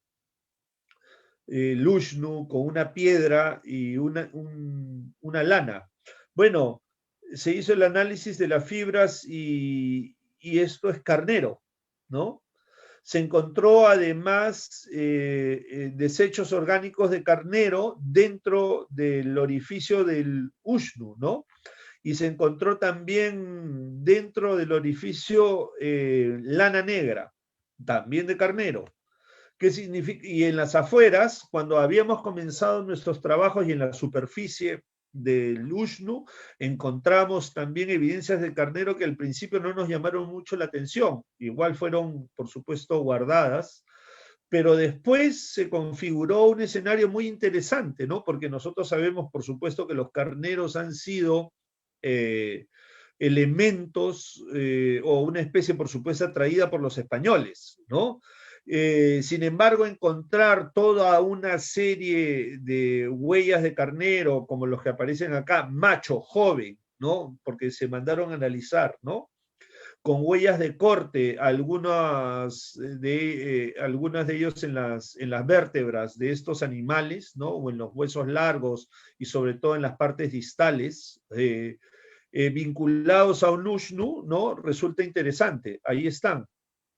Luxno con una piedra y una lana. Bueno, se hizo el análisis de las fibras y esto es carnero, ¿no? Se encontró además desechos orgánicos de carnero dentro del orificio del ushnu, ¿no? Y se encontró también dentro del orificio lana negra, también de carnero. ¿Qué significa? Y en las afueras, cuando habíamos comenzado nuestros trabajos y en la superficie del ushnu, encontramos también evidencias de carnero que al principio no nos llamaron mucho la atención. Igual fueron, por supuesto, guardadas, pero después se configuró un escenario muy interesante, ¿no? Porque nosotros sabemos, por supuesto, que los carneros han sido elementos o una especie, por supuesto, atraída por los españoles, ¿no? Sin embargo, encontrar toda una serie de huellas de carnero, como los que aparecen acá, macho, joven, ¿no? Porque se mandaron a analizar, ¿no? Con huellas de corte, algunas de ellos en las vértebras de estos animales, ¿no? O en los huesos largos y sobre todo en las partes distales, vinculados a un ushnu, ¿no? Resulta interesante. Ahí están.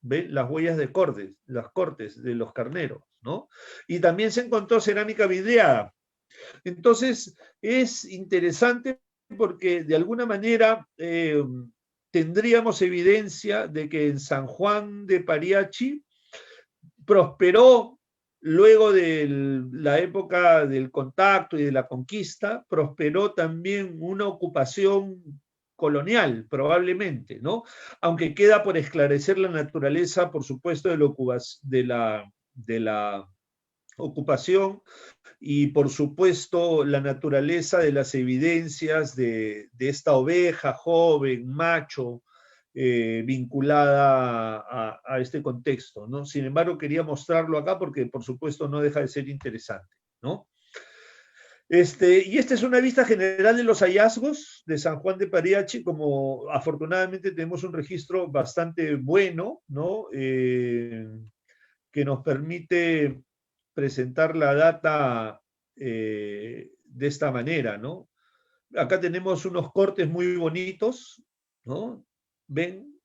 ¿Ven? Las huellas de cortes, las cortes de los carneros, ¿no? Y también se encontró cerámica vidriada. Entonces, es interesante porque de alguna manera tendríamos evidencia de que en San Juan de Pariachi prosperó, luego de la época del contacto y de la conquista, prosperó también una ocupación colonial, probablemente, ¿no? Aunque queda por esclarecer la naturaleza, por supuesto, de la ocupación y, por supuesto, la naturaleza de las evidencias de esta oveja joven, macho, vinculada a este contexto, ¿no? Sin embargo, quería mostrarlo acá porque, por supuesto, no deja de ser interesante, ¿no? Y esta es una vista general de los hallazgos de San Juan de Pariachi, como afortunadamente tenemos un registro bastante bueno, ¿no? Que nos permite presentar la data de esta manera, ¿no? Acá tenemos unos cortes muy bonitos, ¿no? ¿Ven?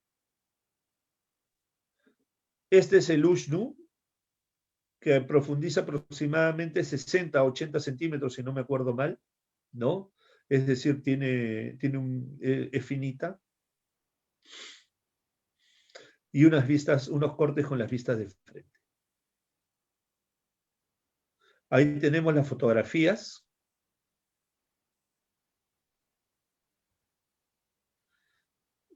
Este es el Ushnu, que profundiza aproximadamente 60 a 80 centímetros, si no me acuerdo mal, ¿no? Es decir, es finita. Y unos cortes con las vistas de frente. Ahí tenemos las fotografías.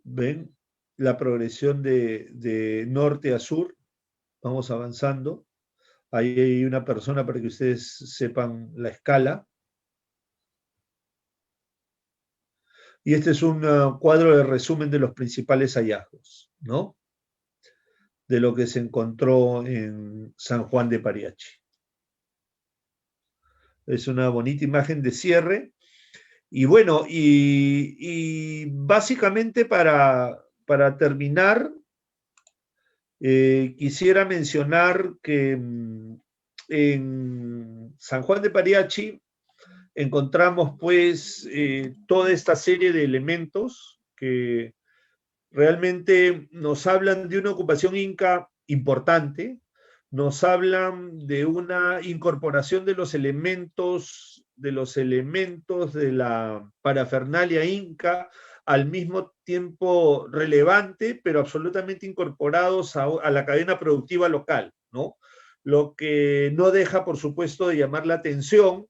Ven la progresión de norte a sur. Vamos avanzando. Ahí hay una persona para que ustedes sepan la escala. Y este es un cuadro de resumen de los principales hallazgos, ¿no? De lo que se encontró en San Juan de Pariachi. Es una bonita imagen de cierre. Y bueno, y básicamente para terminar, quisiera mencionar que en San Juan de Pariachi encontramos pues toda esta serie de elementos que realmente nos hablan de una ocupación inca importante, nos hablan de una incorporación de los elementos de la parafernalia inca, al mismo tiempo relevante, pero absolutamente incorporados a la cadena productiva local, ¿no? Lo que no deja, por supuesto, de llamar la atención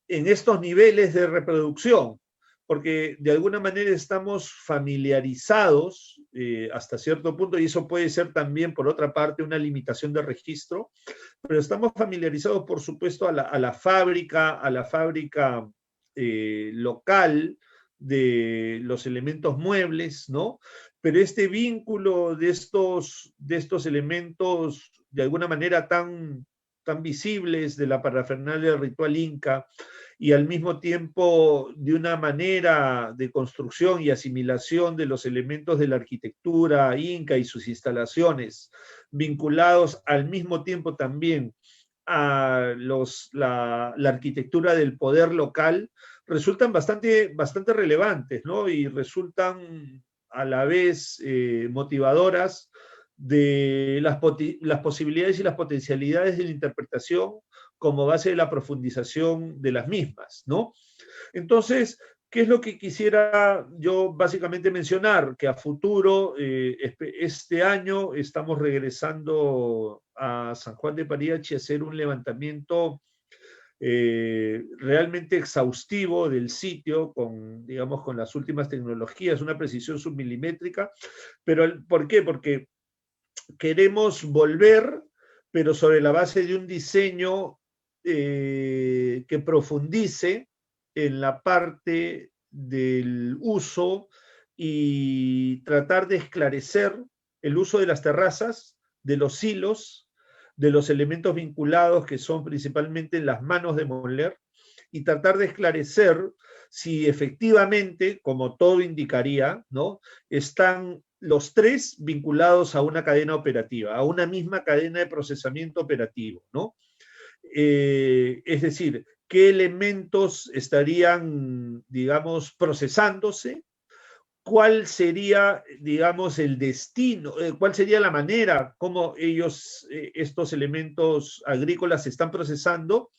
en estos niveles de reproducción, porque de alguna manera estamos familiarizados hasta cierto punto, y eso puede ser también, por otra parte, una limitación de registro, pero estamos familiarizados, por supuesto, a la fábrica local de los elementos muebles, ¿no? Pero este vínculo de estos elementos, de alguna manera tan visibles de la parafernalia del ritual inca, y al mismo tiempo de una manera de construcción y asimilación de los elementos de la arquitectura inca y sus instalaciones, vinculados al mismo tiempo también a la arquitectura del poder local, resultan bastante relevantes, ¿no? Y resultan a la vez motivadoras de las posibilidades y las potencialidades de la interpretación como base de la profundización de las mismas, ¿no? Entonces, ¿qué es lo que quisiera yo básicamente mencionar? Que a futuro, este año, estamos regresando a San Juan de Pariachi a hacer un levantamiento realmente exhaustivo del sitio, digamos, con las últimas tecnologías, una precisión submilimétrica. Pero, ¿por qué? Porque queremos volver, pero sobre la base de un diseño que profundice en la parte del uso y tratar de esclarecer el uso de las terrazas, de los silos, de los elementos vinculados que son principalmente las manos de moler, y tratar de esclarecer si efectivamente, como todo indicaría, ¿no?, están los tres vinculados a una cadena operativa, a una misma cadena de procesamiento operativo, ¿no? Es decir, ¿qué elementos estarían, digamos, procesándose? ¿Cuál sería, digamos, el destino? ¿Cuál sería la manera como estos elementos agrícolas se están procesando?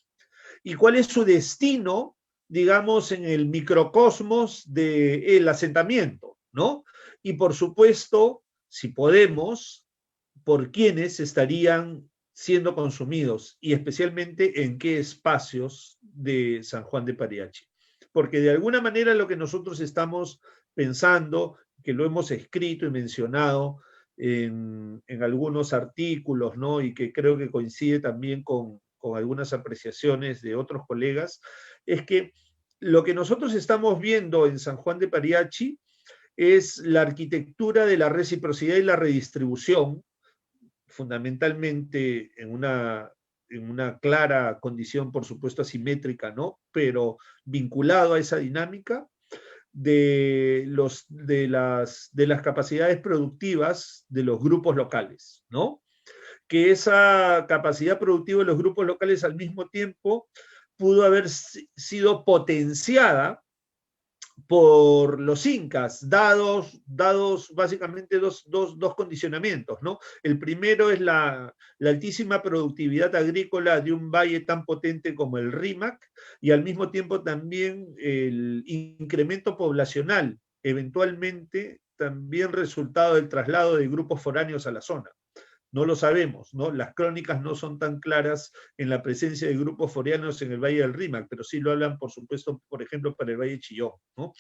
¿Y cuál es su destino, digamos, en el microcosmos del asentamiento, ¿no? Y por supuesto, si podemos, por quiénes estarían siendo consumidos, y especialmente en qué espacios de San Juan de Pariachi. Porque de alguna manera lo que nosotros estamos pensando, que lo hemos escrito y mencionado en algunos artículos, ¿no?, y que creo que coincide también con algunas apreciaciones de otros colegas, es que lo que nosotros estamos viendo en San Juan de Pariachi es la arquitectura de la reciprocidad y la redistribución, fundamentalmente en una clara condición, por supuesto, asimétrica, ¿no?, pero vinculado a esa dinámica de las capacidades productivas de los grupos locales, ¿no? Que esa capacidad productiva de los grupos locales al mismo tiempo pudo haber sido potenciada por los incas, dados básicamente dos condicionamientos, ¿no? El primero es la altísima productividad agrícola de un valle tan potente como el Rímac, y al mismo tiempo también el incremento poblacional, eventualmente también resultado del traslado de grupos foráneos a la zona. No lo sabemos, ¿no? Las crónicas no son tan claras en la presencia de grupos foráneos en el Valle del Rímac, pero sí lo hablan, por supuesto, por ejemplo, para el Valle de Chillón, ¿no?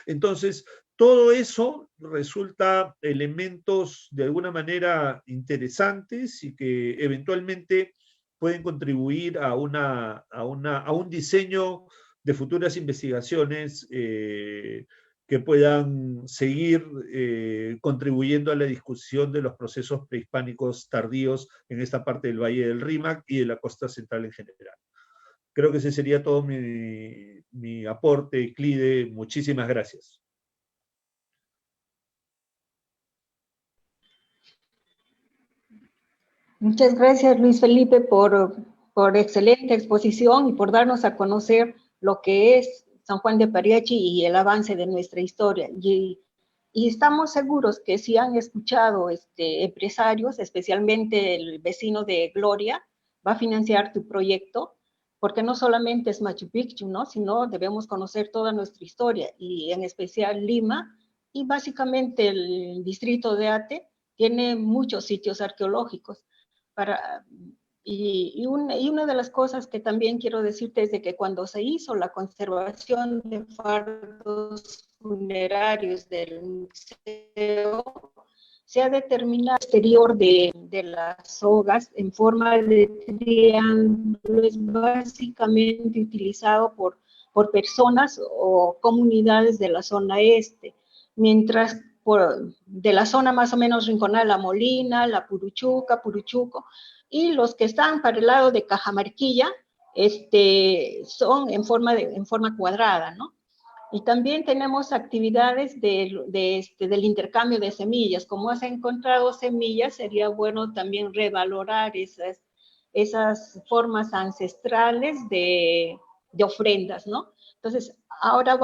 Entonces, todo eso resulta elementos de alguna manera interesantes y que eventualmente pueden contribuir a un diseño de futuras investigaciones que puedan seguir contribuyendo a la discusión de los procesos prehispánicos tardíos en esta parte del Valle del Rímac y de la costa central en general. Creo que ese sería todo mi aporte, Clide. Muchísimas gracias. Muchas gracias, Luis Felipe, por excelente exposición y por darnos a conocer lo que es San Juan de Pariachi y el avance de nuestra historia. Y estamos seguros que si han escuchado empresarios, especialmente el vecino de Gloria, va a financiar tu proyecto, porque no solamente es Machu Picchu, ¿no? Sino debemos conocer toda nuestra historia, y en especial Lima, y básicamente el distrito de Ate tiene muchos sitios arqueológicos. Y una de las cosas que también quiero decirte es de que cuando se hizo la conservación de fardos funerarios del museo, se ha determinado el exterior de las sogas en forma de triángulo, es básicamente utilizado por personas o comunidades de la zona este, mientras de la zona más o menos rinconada, La Molina, La Puruchuco, y los que están para el lado de Cajamarquilla son en forma cuadrada, ¿no? Y también tenemos actividades del intercambio de semillas. Como has encontrado semillas, sería bueno también revalorar esas formas ancestrales de ofrendas, ¿no? Entonces, ahora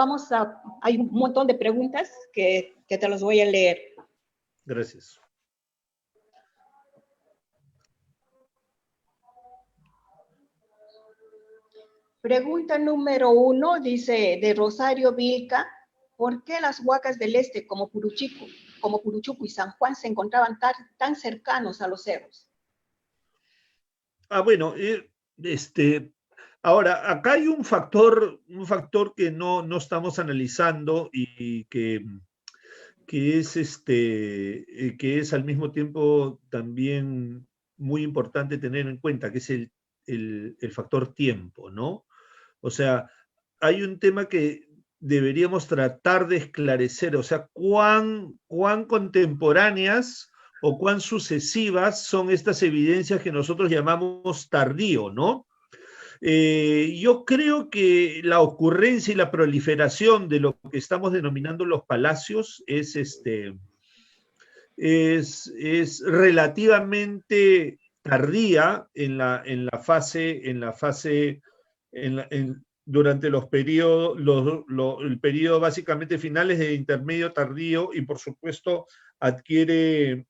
hay un montón de preguntas que te las voy a leer. Gracias. Pregunta número 1, dice, de Rosario Vilca: ¿por qué las huacas del este, como Puruchuco y San Juan, se encontraban tan cercanos a los cerros? Bueno, ahora, acá hay un factor que no estamos analizando y que es al mismo tiempo también muy importante tener en cuenta, que es el factor tiempo, ¿no? O sea, hay un tema que deberíamos tratar de esclarecer, o sea, cuán contemporáneas o cuán sucesivas son estas evidencias que nosotros llamamos tardío, ¿no? Yo creo que la ocurrencia y la proliferación de lo que estamos denominando los palacios es relativamente tardía durante los periodos, el periodo básicamente finales de intermedio tardío, y por supuesto adquiere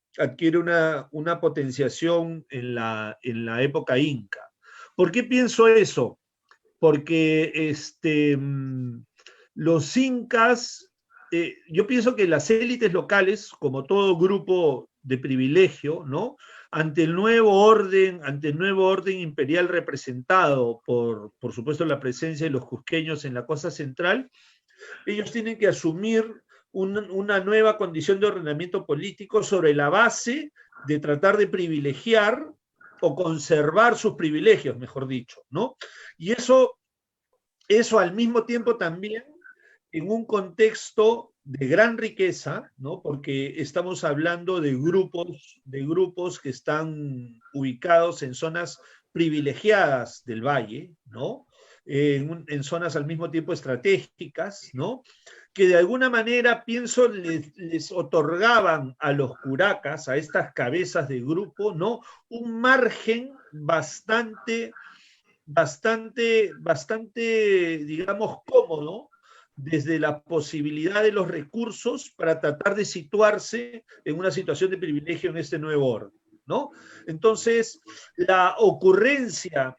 una potenciación en la época inca. ¿Por qué pienso eso? Porque los incas, yo pienso que las élites locales, como todo grupo de privilegio, ¿no? Ante el nuevo orden imperial representado por supuesto, la presencia de los cusqueños en la costa central, ellos tienen que asumir una nueva condición de ordenamiento político sobre la base de tratar de privilegiar o conservar sus privilegios, mejor dicho, ¿no? Y eso al mismo tiempo también en un contexto de gran riqueza, ¿no? Porque estamos hablando de grupos que están ubicados en zonas privilegiadas del valle, ¿no? En zonas al mismo tiempo estratégicas, ¿no? Que de alguna manera, pienso, les otorgaban a los curacas, a estas cabezas de grupo, ¿no? Un margen bastante, digamos, cómodo desde la posibilidad de los recursos para tratar de situarse en una situación de privilegio en este nuevo orden, ¿no? Entonces, la ocurrencia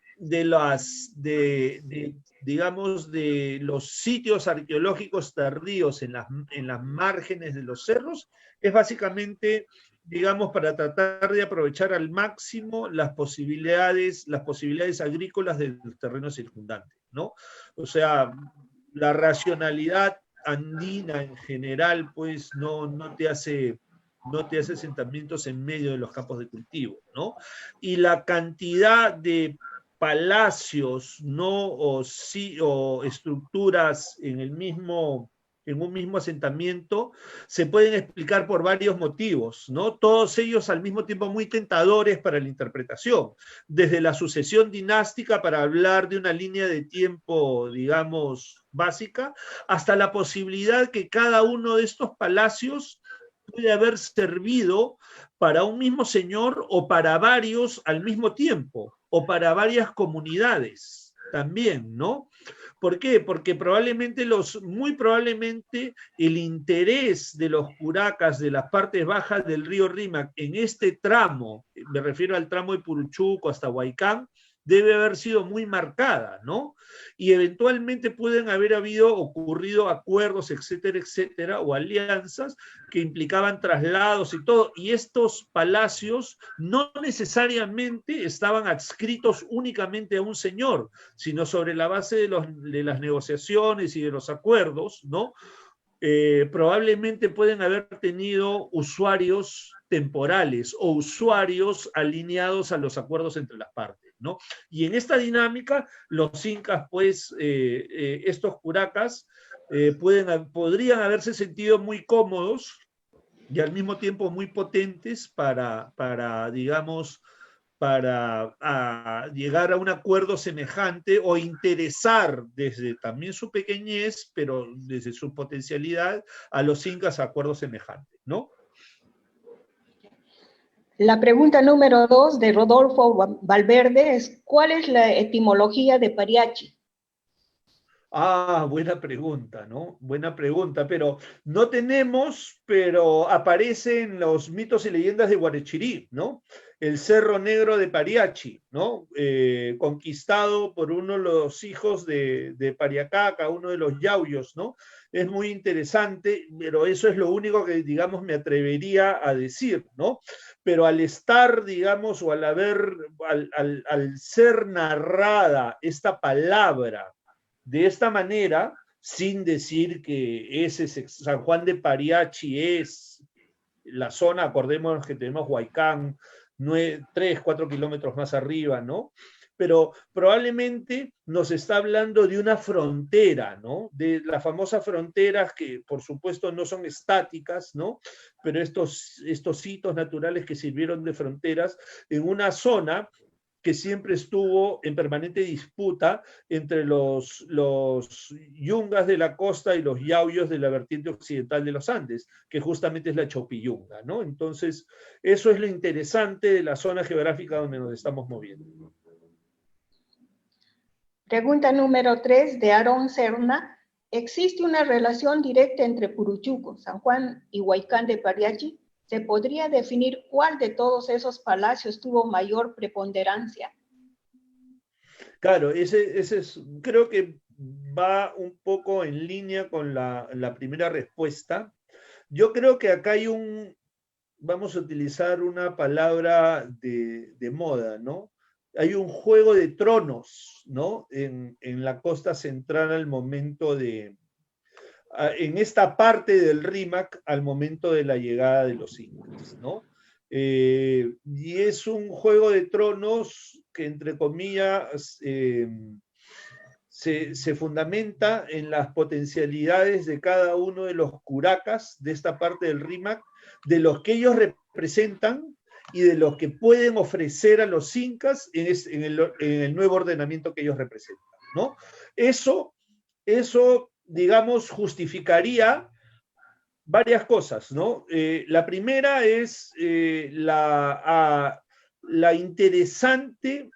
digamos, de los sitios arqueológicos tardíos en las márgenes de los cerros es básicamente, digamos, para tratar de aprovechar al máximo las posibilidades agrícolas de los terrenos circundantes, ¿no? O sea, la racionalidad andina en general, pues, no te hace asentamientos en medio de los campos de cultivo, ¿no? Y la cantidad de palacios, ¿no? O estructuras en un mismo asentamiento, se pueden explicar por varios motivos, ¿no? Todos ellos al mismo tiempo muy tentadores para la interpretación, desde la sucesión dinástica para hablar de una línea de tiempo, digamos, básica, hasta la posibilidad que cada uno de estos palacios puede haber servido para un mismo señor o para varios al mismo tiempo, o para varias comunidades también, ¿no? ¿Por qué? Porque muy probablemente el interés de los curacas de las partes bajas del río Rímac en este tramo, me refiero al tramo de Puruchuco hasta Huaycán, debe haber sido muy marcada, ¿no? Y eventualmente pueden haber ocurrido acuerdos, etcétera, etcétera, o alianzas que implicaban traslados y todo, y estos palacios no necesariamente estaban adscritos únicamente a un señor, sino sobre la base de las negociaciones y de los acuerdos, ¿no? Probablemente pueden haber tenido usuarios temporales o usuarios alineados a los acuerdos entre las partes, ¿no? Y en esta dinámica, los incas, pues, estos curacas, podrían haberse sentido muy cómodos y al mismo tiempo muy potentes para digamos, para llegar a un acuerdo semejante o interesar desde también su pequeñez, pero desde su potencialidad, a los incas a acuerdos semejantes, ¿no? La pregunta número 2 de Rodolfo Valverde es, ¿cuál es la etimología de Pariachi? Ah, buena pregunta, ¿no? Buena pregunta, pero no tenemos, pero aparecen los mitos y leyendas de Guarechirí, ¿no? El Cerro Negro de Pariachi, ¿no? Conquistado por uno de los hijos de Pariacaca, uno de los yauyos, ¿no? Es muy interesante, pero eso es lo único que, digamos, me atrevería a decir, ¿no? Pero al estar, digamos, o al ser narrada esta palabra de esta manera, sin decir que San Juan de Pariachi es la zona, acordémonos que tenemos Huaycán, 3, 4 kilómetros más arriba, ¿no? Pero probablemente nos está hablando de una frontera, ¿no? De las famosas fronteras que, por supuesto, no son estáticas, ¿no? Pero estos hitos naturales que sirvieron de fronteras en una zona que siempre estuvo en permanente disputa entre los yungas de la costa y los yauyos de la vertiente occidental de los Andes, que justamente es la Chopiyunga, ¿no? Entonces, eso es lo interesante de la zona geográfica donde nos estamos moviendo. Pregunta número 3 de Aarón Serna. ¿Existe una relación directa entre Puruchuco, San Juan y Huaycán de Pariachi? ¿Se podría definir cuál de todos esos palacios tuvo mayor preponderancia? Claro, creo que va un poco en línea con la primera respuesta. Yo creo que acá vamos a utilizar una palabra de moda, ¿no? Hay un juego de tronos, ¿no? En la costa central en esta parte del Rímac al momento de la llegada de los incas, ¿no? Y es un juego de tronos que, entre comillas, se fundamenta en las potencialidades de cada uno de los curacas de esta parte del Rímac, de los que ellos representan y de los que pueden ofrecer a los incas en el nuevo ordenamiento que ellos representan, ¿no? Eso digamos, justificaría varias cosas, ¿no? La primera es la interesante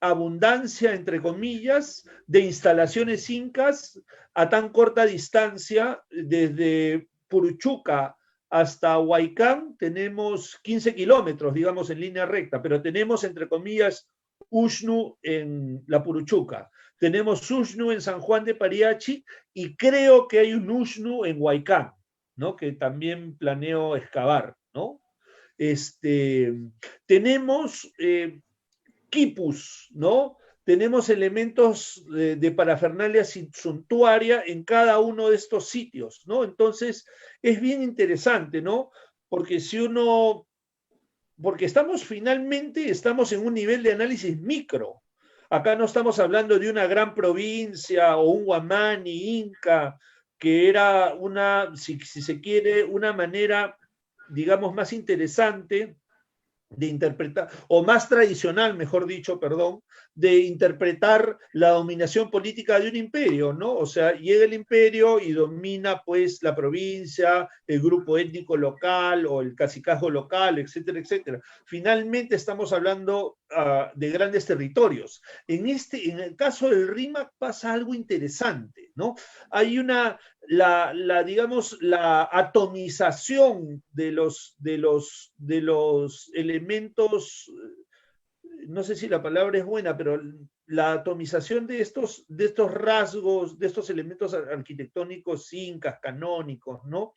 abundancia, entre comillas, de instalaciones incas a tan corta distancia. Desde Puruchuca hasta Huaycán tenemos 15 kilómetros, digamos, en línea recta, pero tenemos, entre comillas, Uxnu en la Puruchuca, tenemos Uxnu en San Juan de Pariachi y creo que hay un Uxnu en Huaycán, ¿no? Que también planeo excavar, ¿no? Tenemos quipus, ¿no? Tenemos elementos de parafernalia suntuaria en cada uno de estos sitios, ¿no? Entonces, es bien interesante, ¿no? Porque porque estamos en un nivel de análisis micro. Acá no estamos hablando de una gran provincia o un Huamani, Inca, que era si se quiere, una manera, digamos, más interesante de interpretar, o más tradicional, mejor dicho, perdón, de interpretar la dominación política de un imperio, ¿no? O sea, llega el imperio y domina, pues, la provincia, el grupo étnico local o el cacicazgo local, etcétera, etcétera. Finalmente estamos hablando de grandes territorios. En el caso del RIMAC pasa algo interesante, ¿no? Hay digamos, la atomización de los elementos, no sé si la palabra es buena, pero la atomización de estos rasgos, de estos elementos arquitectónicos incas, canónicos, ¿no?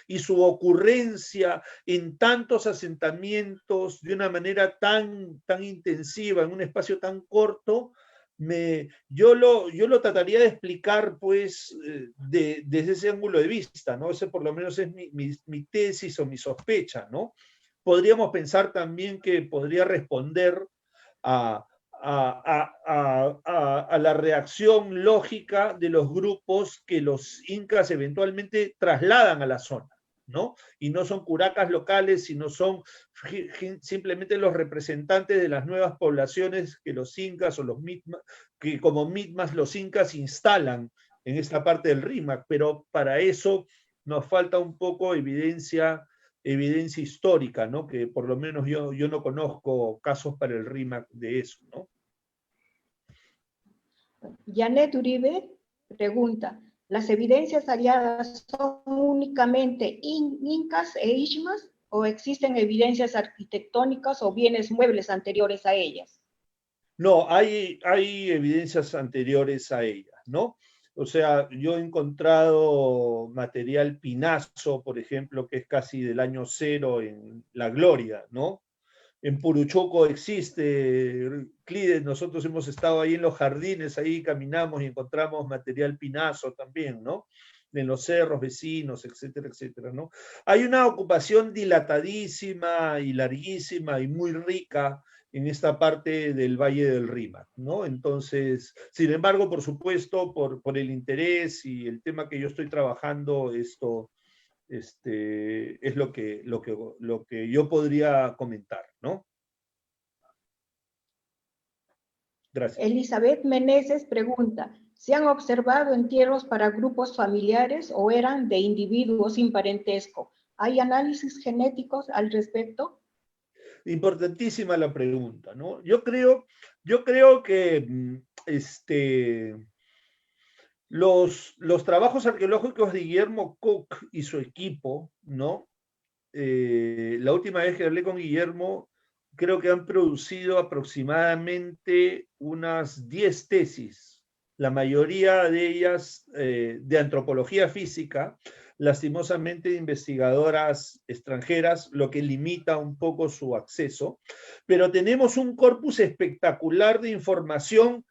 Y su ocurrencia en tantos asentamientos de una manera tan intensiva, en un espacio tan corto, yo lo trataría de explicar, pues, desde ese ángulo de vista, ¿no? Ese por lo menos es mi tesis o mi sospecha, ¿no? Podríamos pensar también que podría responder a la reacción lógica de los grupos que los incas eventualmente trasladan a la zona, ¿no? Y no son curacas locales, sino son simplemente los representantes de las nuevas poblaciones que los incas o que como mitmas los incas instalan en esta parte del RIMAC, pero para eso nos falta un poco evidencia histórica, ¿no? Que por lo menos yo no conozco casos para el RIMAC de eso, ¿no? Janet Uribe pregunta, ¿las evidencias halladas son únicamente incas e ishmas o existen evidencias arquitectónicas o bienes muebles anteriores a ellas? No, hay evidencias anteriores a ellas, ¿no? O sea, yo he encontrado material pinazo, por ejemplo, que es casi del año 0 en La Gloria, ¿no? En Puruchoco existe, Clides, nosotros hemos estado ahí en los jardines, ahí caminamos y encontramos material pinazo también, ¿no? En los cerros vecinos, etcétera, etcétera, ¿no? Hay una ocupación dilatadísima y larguísima y muy rica en esta parte del Valle del Rímac, ¿no? Entonces, sin embargo, por supuesto, por el interés y el tema que yo estoy trabajando, esto es lo que yo podría comentar, ¿no? Gracias. Elizabeth Meneses pregunta, ¿se han observado entierros para grupos familiares o eran de individuos sin parentesco? ¿Hay análisis genéticos al respecto? Importantísima la pregunta, ¿no? Yo creo que los trabajos arqueológicos de Guillermo Cook y su equipo, ¿no? La última vez que hablé con Guillermo, creo que han producido aproximadamente unas 10 tesis, la mayoría de ellas de antropología física, lastimosamente de investigadoras extranjeras, lo que limita un poco su acceso, pero tenemos un corpus espectacular de información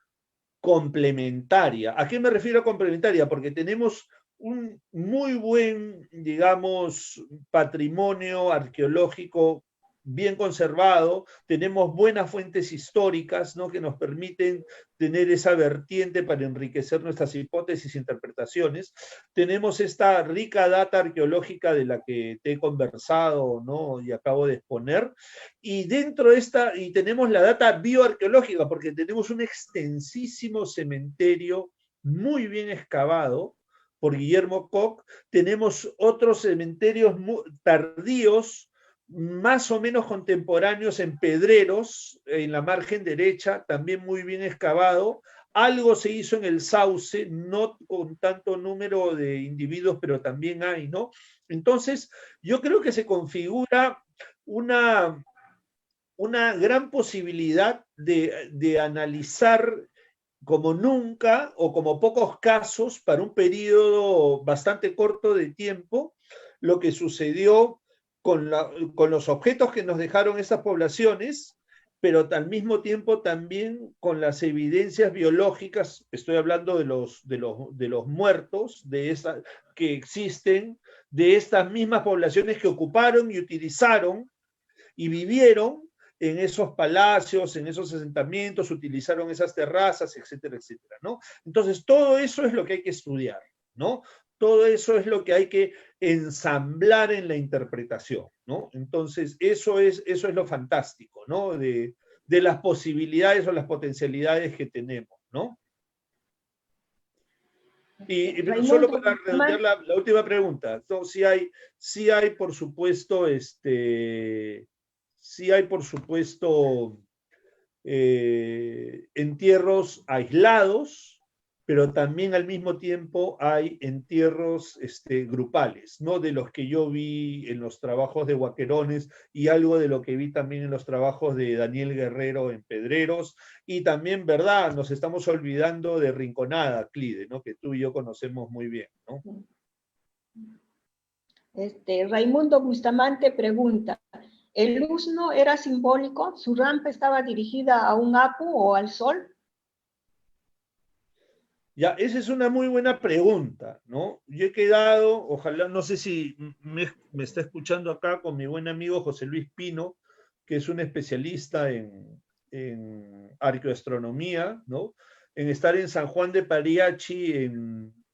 complementaria. ¿A qué me refiero a complementaria? Porque tenemos un muy buen, digamos, patrimonio arqueológico bien conservado, tenemos buenas fuentes históricas, ¿no? Que nos permiten tener esa vertiente para enriquecer nuestras hipótesis e interpretaciones. Tenemos esta rica data arqueológica de la que te he conversado, ¿no? Y acabo de exponer. Y dentro de esta, y tenemos la data bioarqueológica, porque tenemos un extensísimo cementerio muy bien excavado por Guillermo Koch. Tenemos otros cementerios tardíos más o menos contemporáneos en Pedreros, en la margen derecha, también muy bien excavado. Algo se hizo en el Sauce, no con tanto número de individuos, pero también hay, ¿no? Entonces, yo creo que se configura una gran posibilidad de analizar como nunca o como pocos casos para un periodo bastante corto de tiempo lo que sucedió con los objetos que nos dejaron esas poblaciones, pero al mismo tiempo también con las evidencias biológicas, estoy hablando de los muertos que existen, de estas mismas poblaciones que ocuparon y utilizaron y vivieron en esos palacios, en esos asentamientos, utilizaron esas terrazas, etcétera, etcétera, ¿no? Entonces, todo eso es lo que hay que estudiar, ¿no? Todo eso es lo que hay que ensamblar en la interpretación, ¿no? Entonces, eso es lo fantástico, ¿no? De las posibilidades o las potencialidades que tenemos, ¿no? Y solo para redondear la última pregunta, ¿no? Sí hay, por supuesto, entierros aislados, pero también al mismo tiempo hay entierros grupales, ¿no? De los que yo vi en los trabajos de Huaquerones y algo de lo que vi también en los trabajos de Daniel Guerrero en Pedreros, y también, ¿verdad? Nos estamos olvidando de Rinconada, Clide, ¿no? Que tú y yo conocemos muy bien, ¿no? Raimundo Bustamante pregunta, ¿el Usno era simbólico? ¿Su rampa estaba dirigida a un Apu o al sol? Ya, esa es una muy buena pregunta, ¿no? Yo he quedado, ojalá, no sé si me está escuchando acá con mi buen amigo José Luis Pino, que es un especialista en arqueoastronomía, ¿no? En estar en San Juan de Pariachi,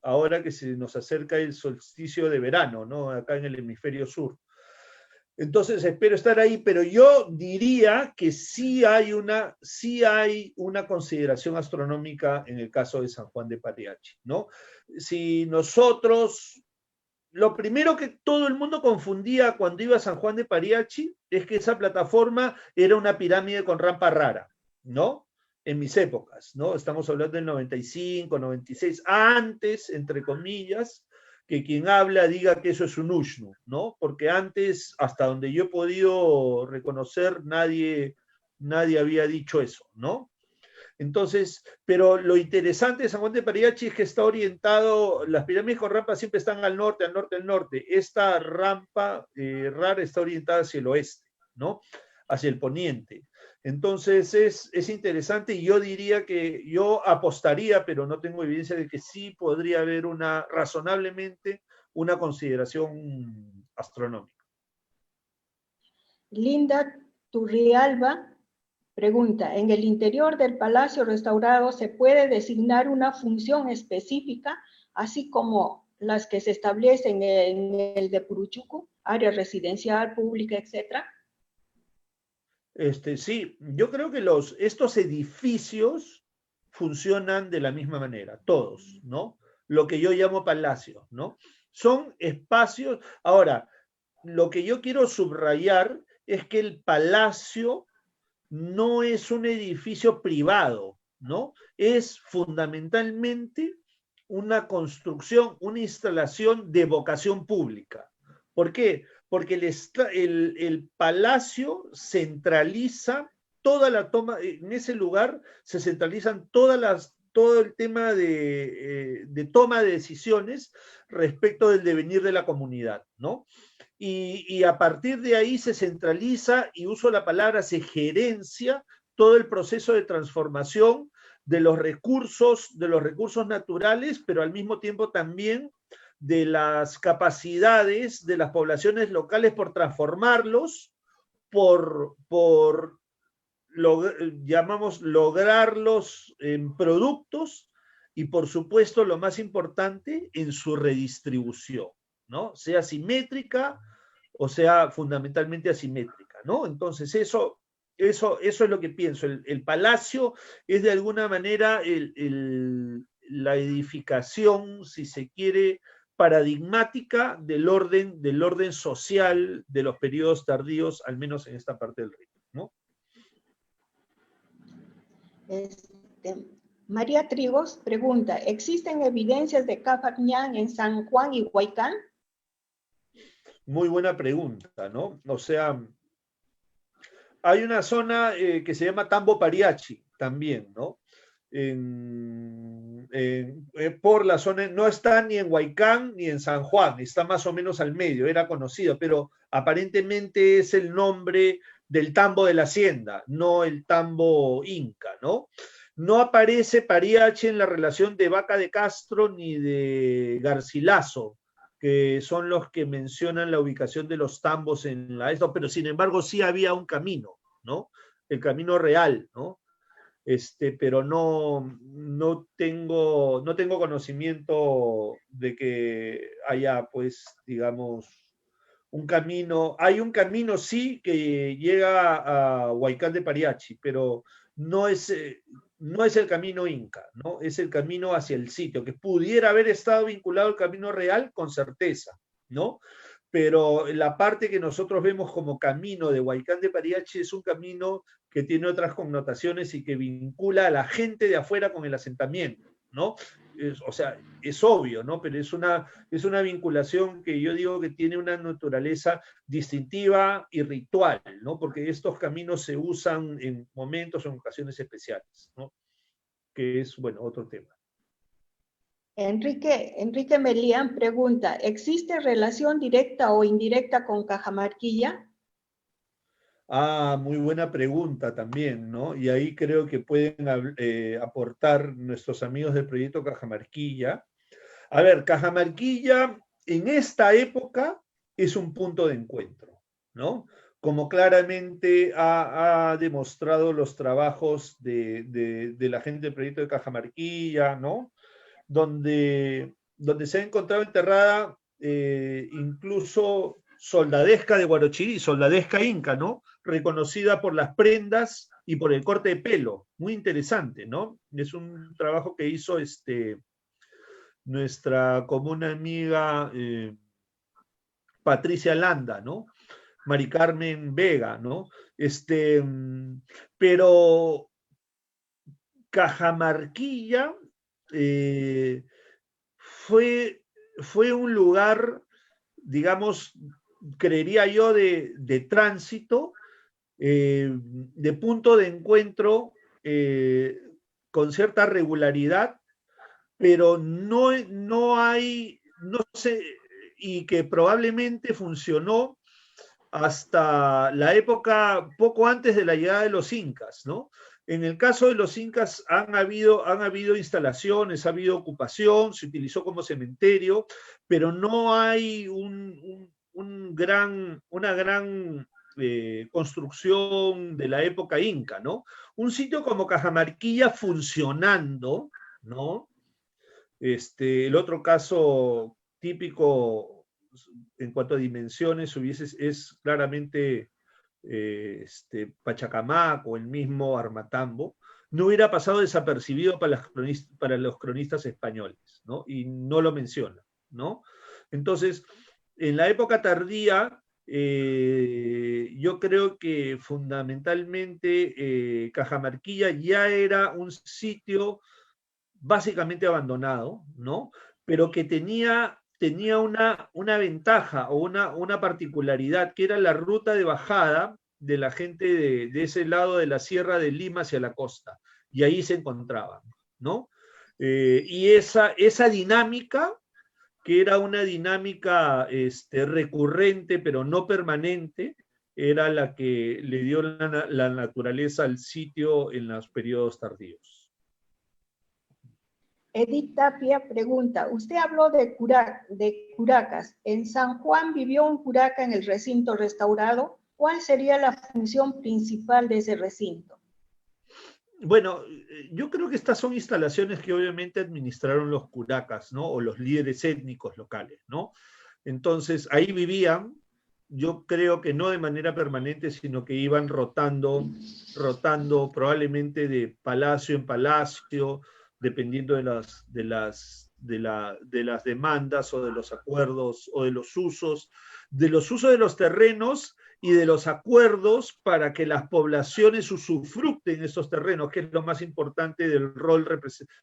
ahora que se nos acerca el solsticio de verano, ¿no? Acá en el hemisferio sur. Entonces espero estar ahí, pero yo diría que sí hay una consideración astronómica en el caso de San Juan de Pariachi, ¿no? Si nosotros, lo primero que todo el mundo confundía cuando iba a San Juan de Pariachi es que esa plataforma era una pirámide con rampa rara, ¿no? En mis épocas, ¿no? Estamos hablando del 95, 96, antes, entre comillas, que quien habla diga que eso es un Ushnu, ¿no? Porque antes, hasta donde yo he podido reconocer, nadie había dicho eso, ¿no? Entonces, pero lo interesante de San Juan de Pariachi es que está orientado, las pirámides con rampa siempre están al norte, al norte, al norte. Esta rampa rara está orientada hacia el oeste, ¿no? Hacia el poniente. Entonces es interesante y yo diría que yo apostaría, pero no tengo evidencia de que sí podría haber razonablemente una consideración astronómica. Linda Turrialba pregunta, ¿en el interior del palacio restaurado se puede designar una función específica, así como las que se establecen en el de Puruchucu, área residencial, pública, etcétera? Sí, yo creo que estos edificios funcionan de la misma manera, todos, ¿no? Lo que yo llamo palacios, ¿no? Son espacios. Ahora, lo que yo quiero subrayar es que el palacio no es un edificio privado, ¿no? Es fundamentalmente una construcción, una instalación de vocación pública. ¿Por qué? Porque el palacio centraliza toda la toma, en ese lugar se centralizan todo el tema de toma de decisiones respecto del devenir de la comunidad, ¿no? Y a partir de ahí se centraliza, y uso la palabra, se gerencia todo el proceso de transformación de los recursos naturales, pero al mismo tiempo también de las capacidades de las poblaciones locales por transformarlos, lograrlos en productos y, por supuesto, lo más importante, en su redistribución, ¿no? Sea simétrica o sea fundamentalmente asimétrica, ¿no? Entonces eso es lo que pienso. El palacio es de alguna manera la edificación, si se quiere, paradigmática del orden social de los periodos tardíos, al menos en esta parte del río, ¿no? María Trigos pregunta, ¿existen evidencias de Capac Ñan en San Juan y Huaycán? Muy buena pregunta, ¿no? O sea, hay una zona que se llama Tambo Pariachi también, ¿no? Por la zona, no está ni en Huaycán ni en San Juan, está más o menos al medio, era conocido, pero aparentemente es el nombre del tambo de la hacienda, no el tambo inca, ¿no? No aparece Pariachi en la relación de Vaca de Castro ni de Garcilaso, que son los que mencionan la ubicación de los tambos en la esto, pero sin embargo sí había un camino, ¿no? El camino real, ¿no? Pero no tengo conocimiento de que haya, pues, digamos, un camino. Hay un camino, sí, que llega a Huaycán de Pariachi, pero no es el camino inca, ¿no? Es el camino hacia el sitio, que pudiera haber estado vinculado al camino real con certeza, ¿no? Pero la parte que nosotros vemos como camino de Huaycán de Pariachi es un camino que tiene otras connotaciones y que vincula a la gente de afuera con el asentamiento, ¿no? O sea, es obvio, ¿no? Pero es una vinculación que yo digo que tiene una naturaleza distintiva y ritual, ¿no? Porque estos caminos se usan en momentos o en ocasiones especiales, ¿no? Que es, bueno, otro tema. Enrique Melián pregunta, ¿existe relación directa o indirecta con Cajamarquilla? Ah, muy buena pregunta también, ¿no? Y ahí creo que pueden aportar nuestros amigos del proyecto Cajamarquilla. A ver, Cajamarquilla en esta época es un punto de encuentro, ¿no? Como claramente ha demostrado los trabajos de la gente del proyecto de Cajamarquilla, ¿no? Donde se ha encontrado enterrada incluso soldadesca de Guarochirí, soldadesca inca, ¿no? Reconocida por las prendas y por el corte de pelo. Muy interesante, ¿no? Es un trabajo que hizo nuestra común amiga Patricia Landa, ¿no? Mari Carmen Vega, ¿no? Pero Cajamarquilla fue un lugar, digamos, creería yo, de tránsito, de punto de encuentro con cierta regularidad, pero no sé, y que probablemente funcionó hasta la época poco antes de la llegada de los incas, ¿no? En el caso de los incas han habido instalaciones, ha habido ocupación, se utilizó como cementerio, pero no hay una gran construcción de la época inca, ¿no? Un sitio como Cajamarquilla funcionando, ¿no? El otro caso típico en cuanto a dimensiones es claramente Pachacamac o el mismo Armatambo, no hubiera pasado desapercibido para los cronistas españoles, ¿no? Y no lo menciona, ¿no? Entonces, en la época tardía, yo creo que fundamentalmente Cajamarquilla ya era un sitio básicamente abandonado, ¿no? Pero que tenía una ventaja o una particularidad, que era la ruta de bajada de la gente de ese lado de la Sierra de Lima hacia la costa. Y ahí se encontraban, ¿no? Y esa dinámica, que era una dinámica recurrente, pero no permanente, era la que le dio la naturaleza al sitio en los periodos tardíos. Edith Tapia pregunta, usted habló de curacas. ¿En San Juan vivió un curaca en el recinto restaurado? ¿Cuál sería la función principal de ese recinto? Bueno, yo creo que estas son instalaciones que obviamente administraron los curacas, ¿no? O los líderes étnicos locales, ¿no? Entonces, ahí vivían, yo creo que no de manera permanente, sino que iban rotando probablemente de palacio en palacio, dependiendo de las demandas o de los acuerdos o de los usos de los terrenos y de los acuerdos para que las poblaciones usufructen esos terrenos, que es lo más importante del rol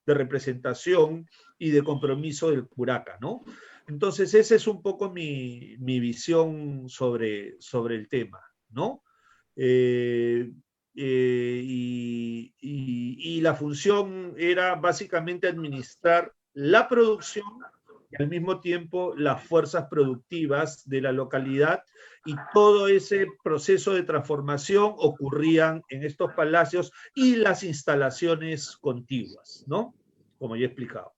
de representación y de compromiso del curaca, ¿no? Entonces, esa es un poco mi visión sobre el tema, ¿no? Y la función era básicamente administrar la producción y al mismo tiempo las fuerzas productivas de la localidad, y todo ese proceso de transformación ocurrían en estos palacios y las instalaciones contiguas, ¿no? Como ya he explicado.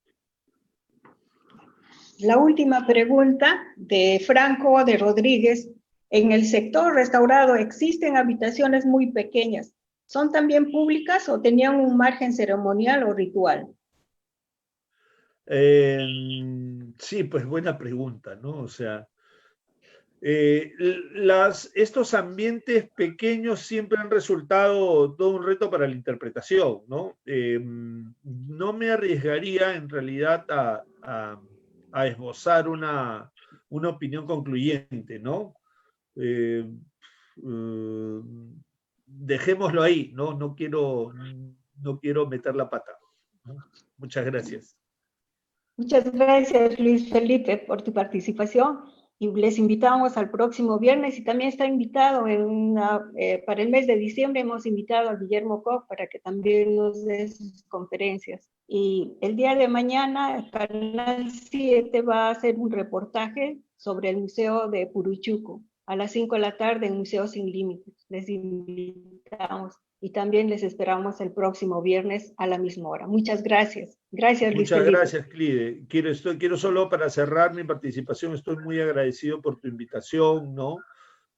La última pregunta de Franco de Rodríguez. En el sector restaurado existen habitaciones muy pequeñas. ¿Son también públicas o tenían un margen ceremonial o ritual? Sí, pues buena pregunta, ¿no? O sea, estos ambientes pequeños siempre han resultado todo un reto para la interpretación, ¿no? No me arriesgaría en realidad a esbozar una opinión concluyente, ¿no? Dejémoslo ahí, ¿no? No quiero meter la pata, ¿no? Muchas gracias. Muchas gracias, Luis Felipe, por tu participación. Y les invitamos al próximo viernes, y también está invitado para el mes de diciembre, hemos invitado a Guillermo Koch para que también nos dé sus conferencias. Y el día de mañana, el Canal 7 va a hacer un reportaje sobre el Museo de Puruchuco a las 5 de la tarde en Museo Sin Límites. Les invitamos. Y también les esperamos el próximo viernes a la misma hora. Muchas gracias. Gracias, Luis Felipe. Muchas gracias, Clide. Quiero solo para cerrar mi participación, estoy muy agradecido por tu invitación, ¿no?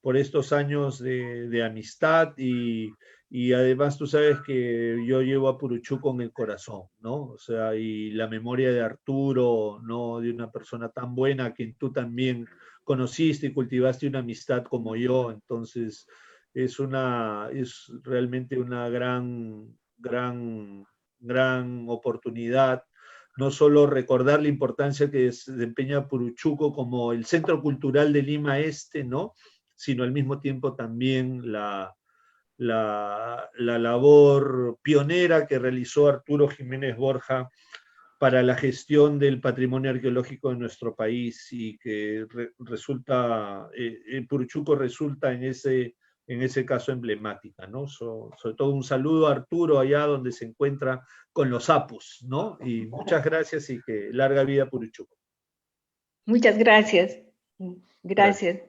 Por estos años de amistad, y además tú sabes que yo llevo a Puruchuco en el corazón, ¿no? O sea, y la memoria de Arturo, ¿no? De una persona tan buena a quien tú también conociste y cultivaste una amistad como yo. Entonces, es realmente una gran oportunidad, no solo recordar la importancia que desempeña Puruchuco como el centro cultural de Lima Este, ¿no? Sino al mismo tiempo también la labor pionera que realizó Arturo Jiménez Borja para la gestión del patrimonio arqueológico de nuestro país, y que Puruchuco resulta en ese caso emblemática, ¿no? Sobre todo un saludo a Arturo allá donde se encuentra con los apus, ¿no? Y muchas gracias, y que larga vida Puruchuco. Muchas gracias. Gracias.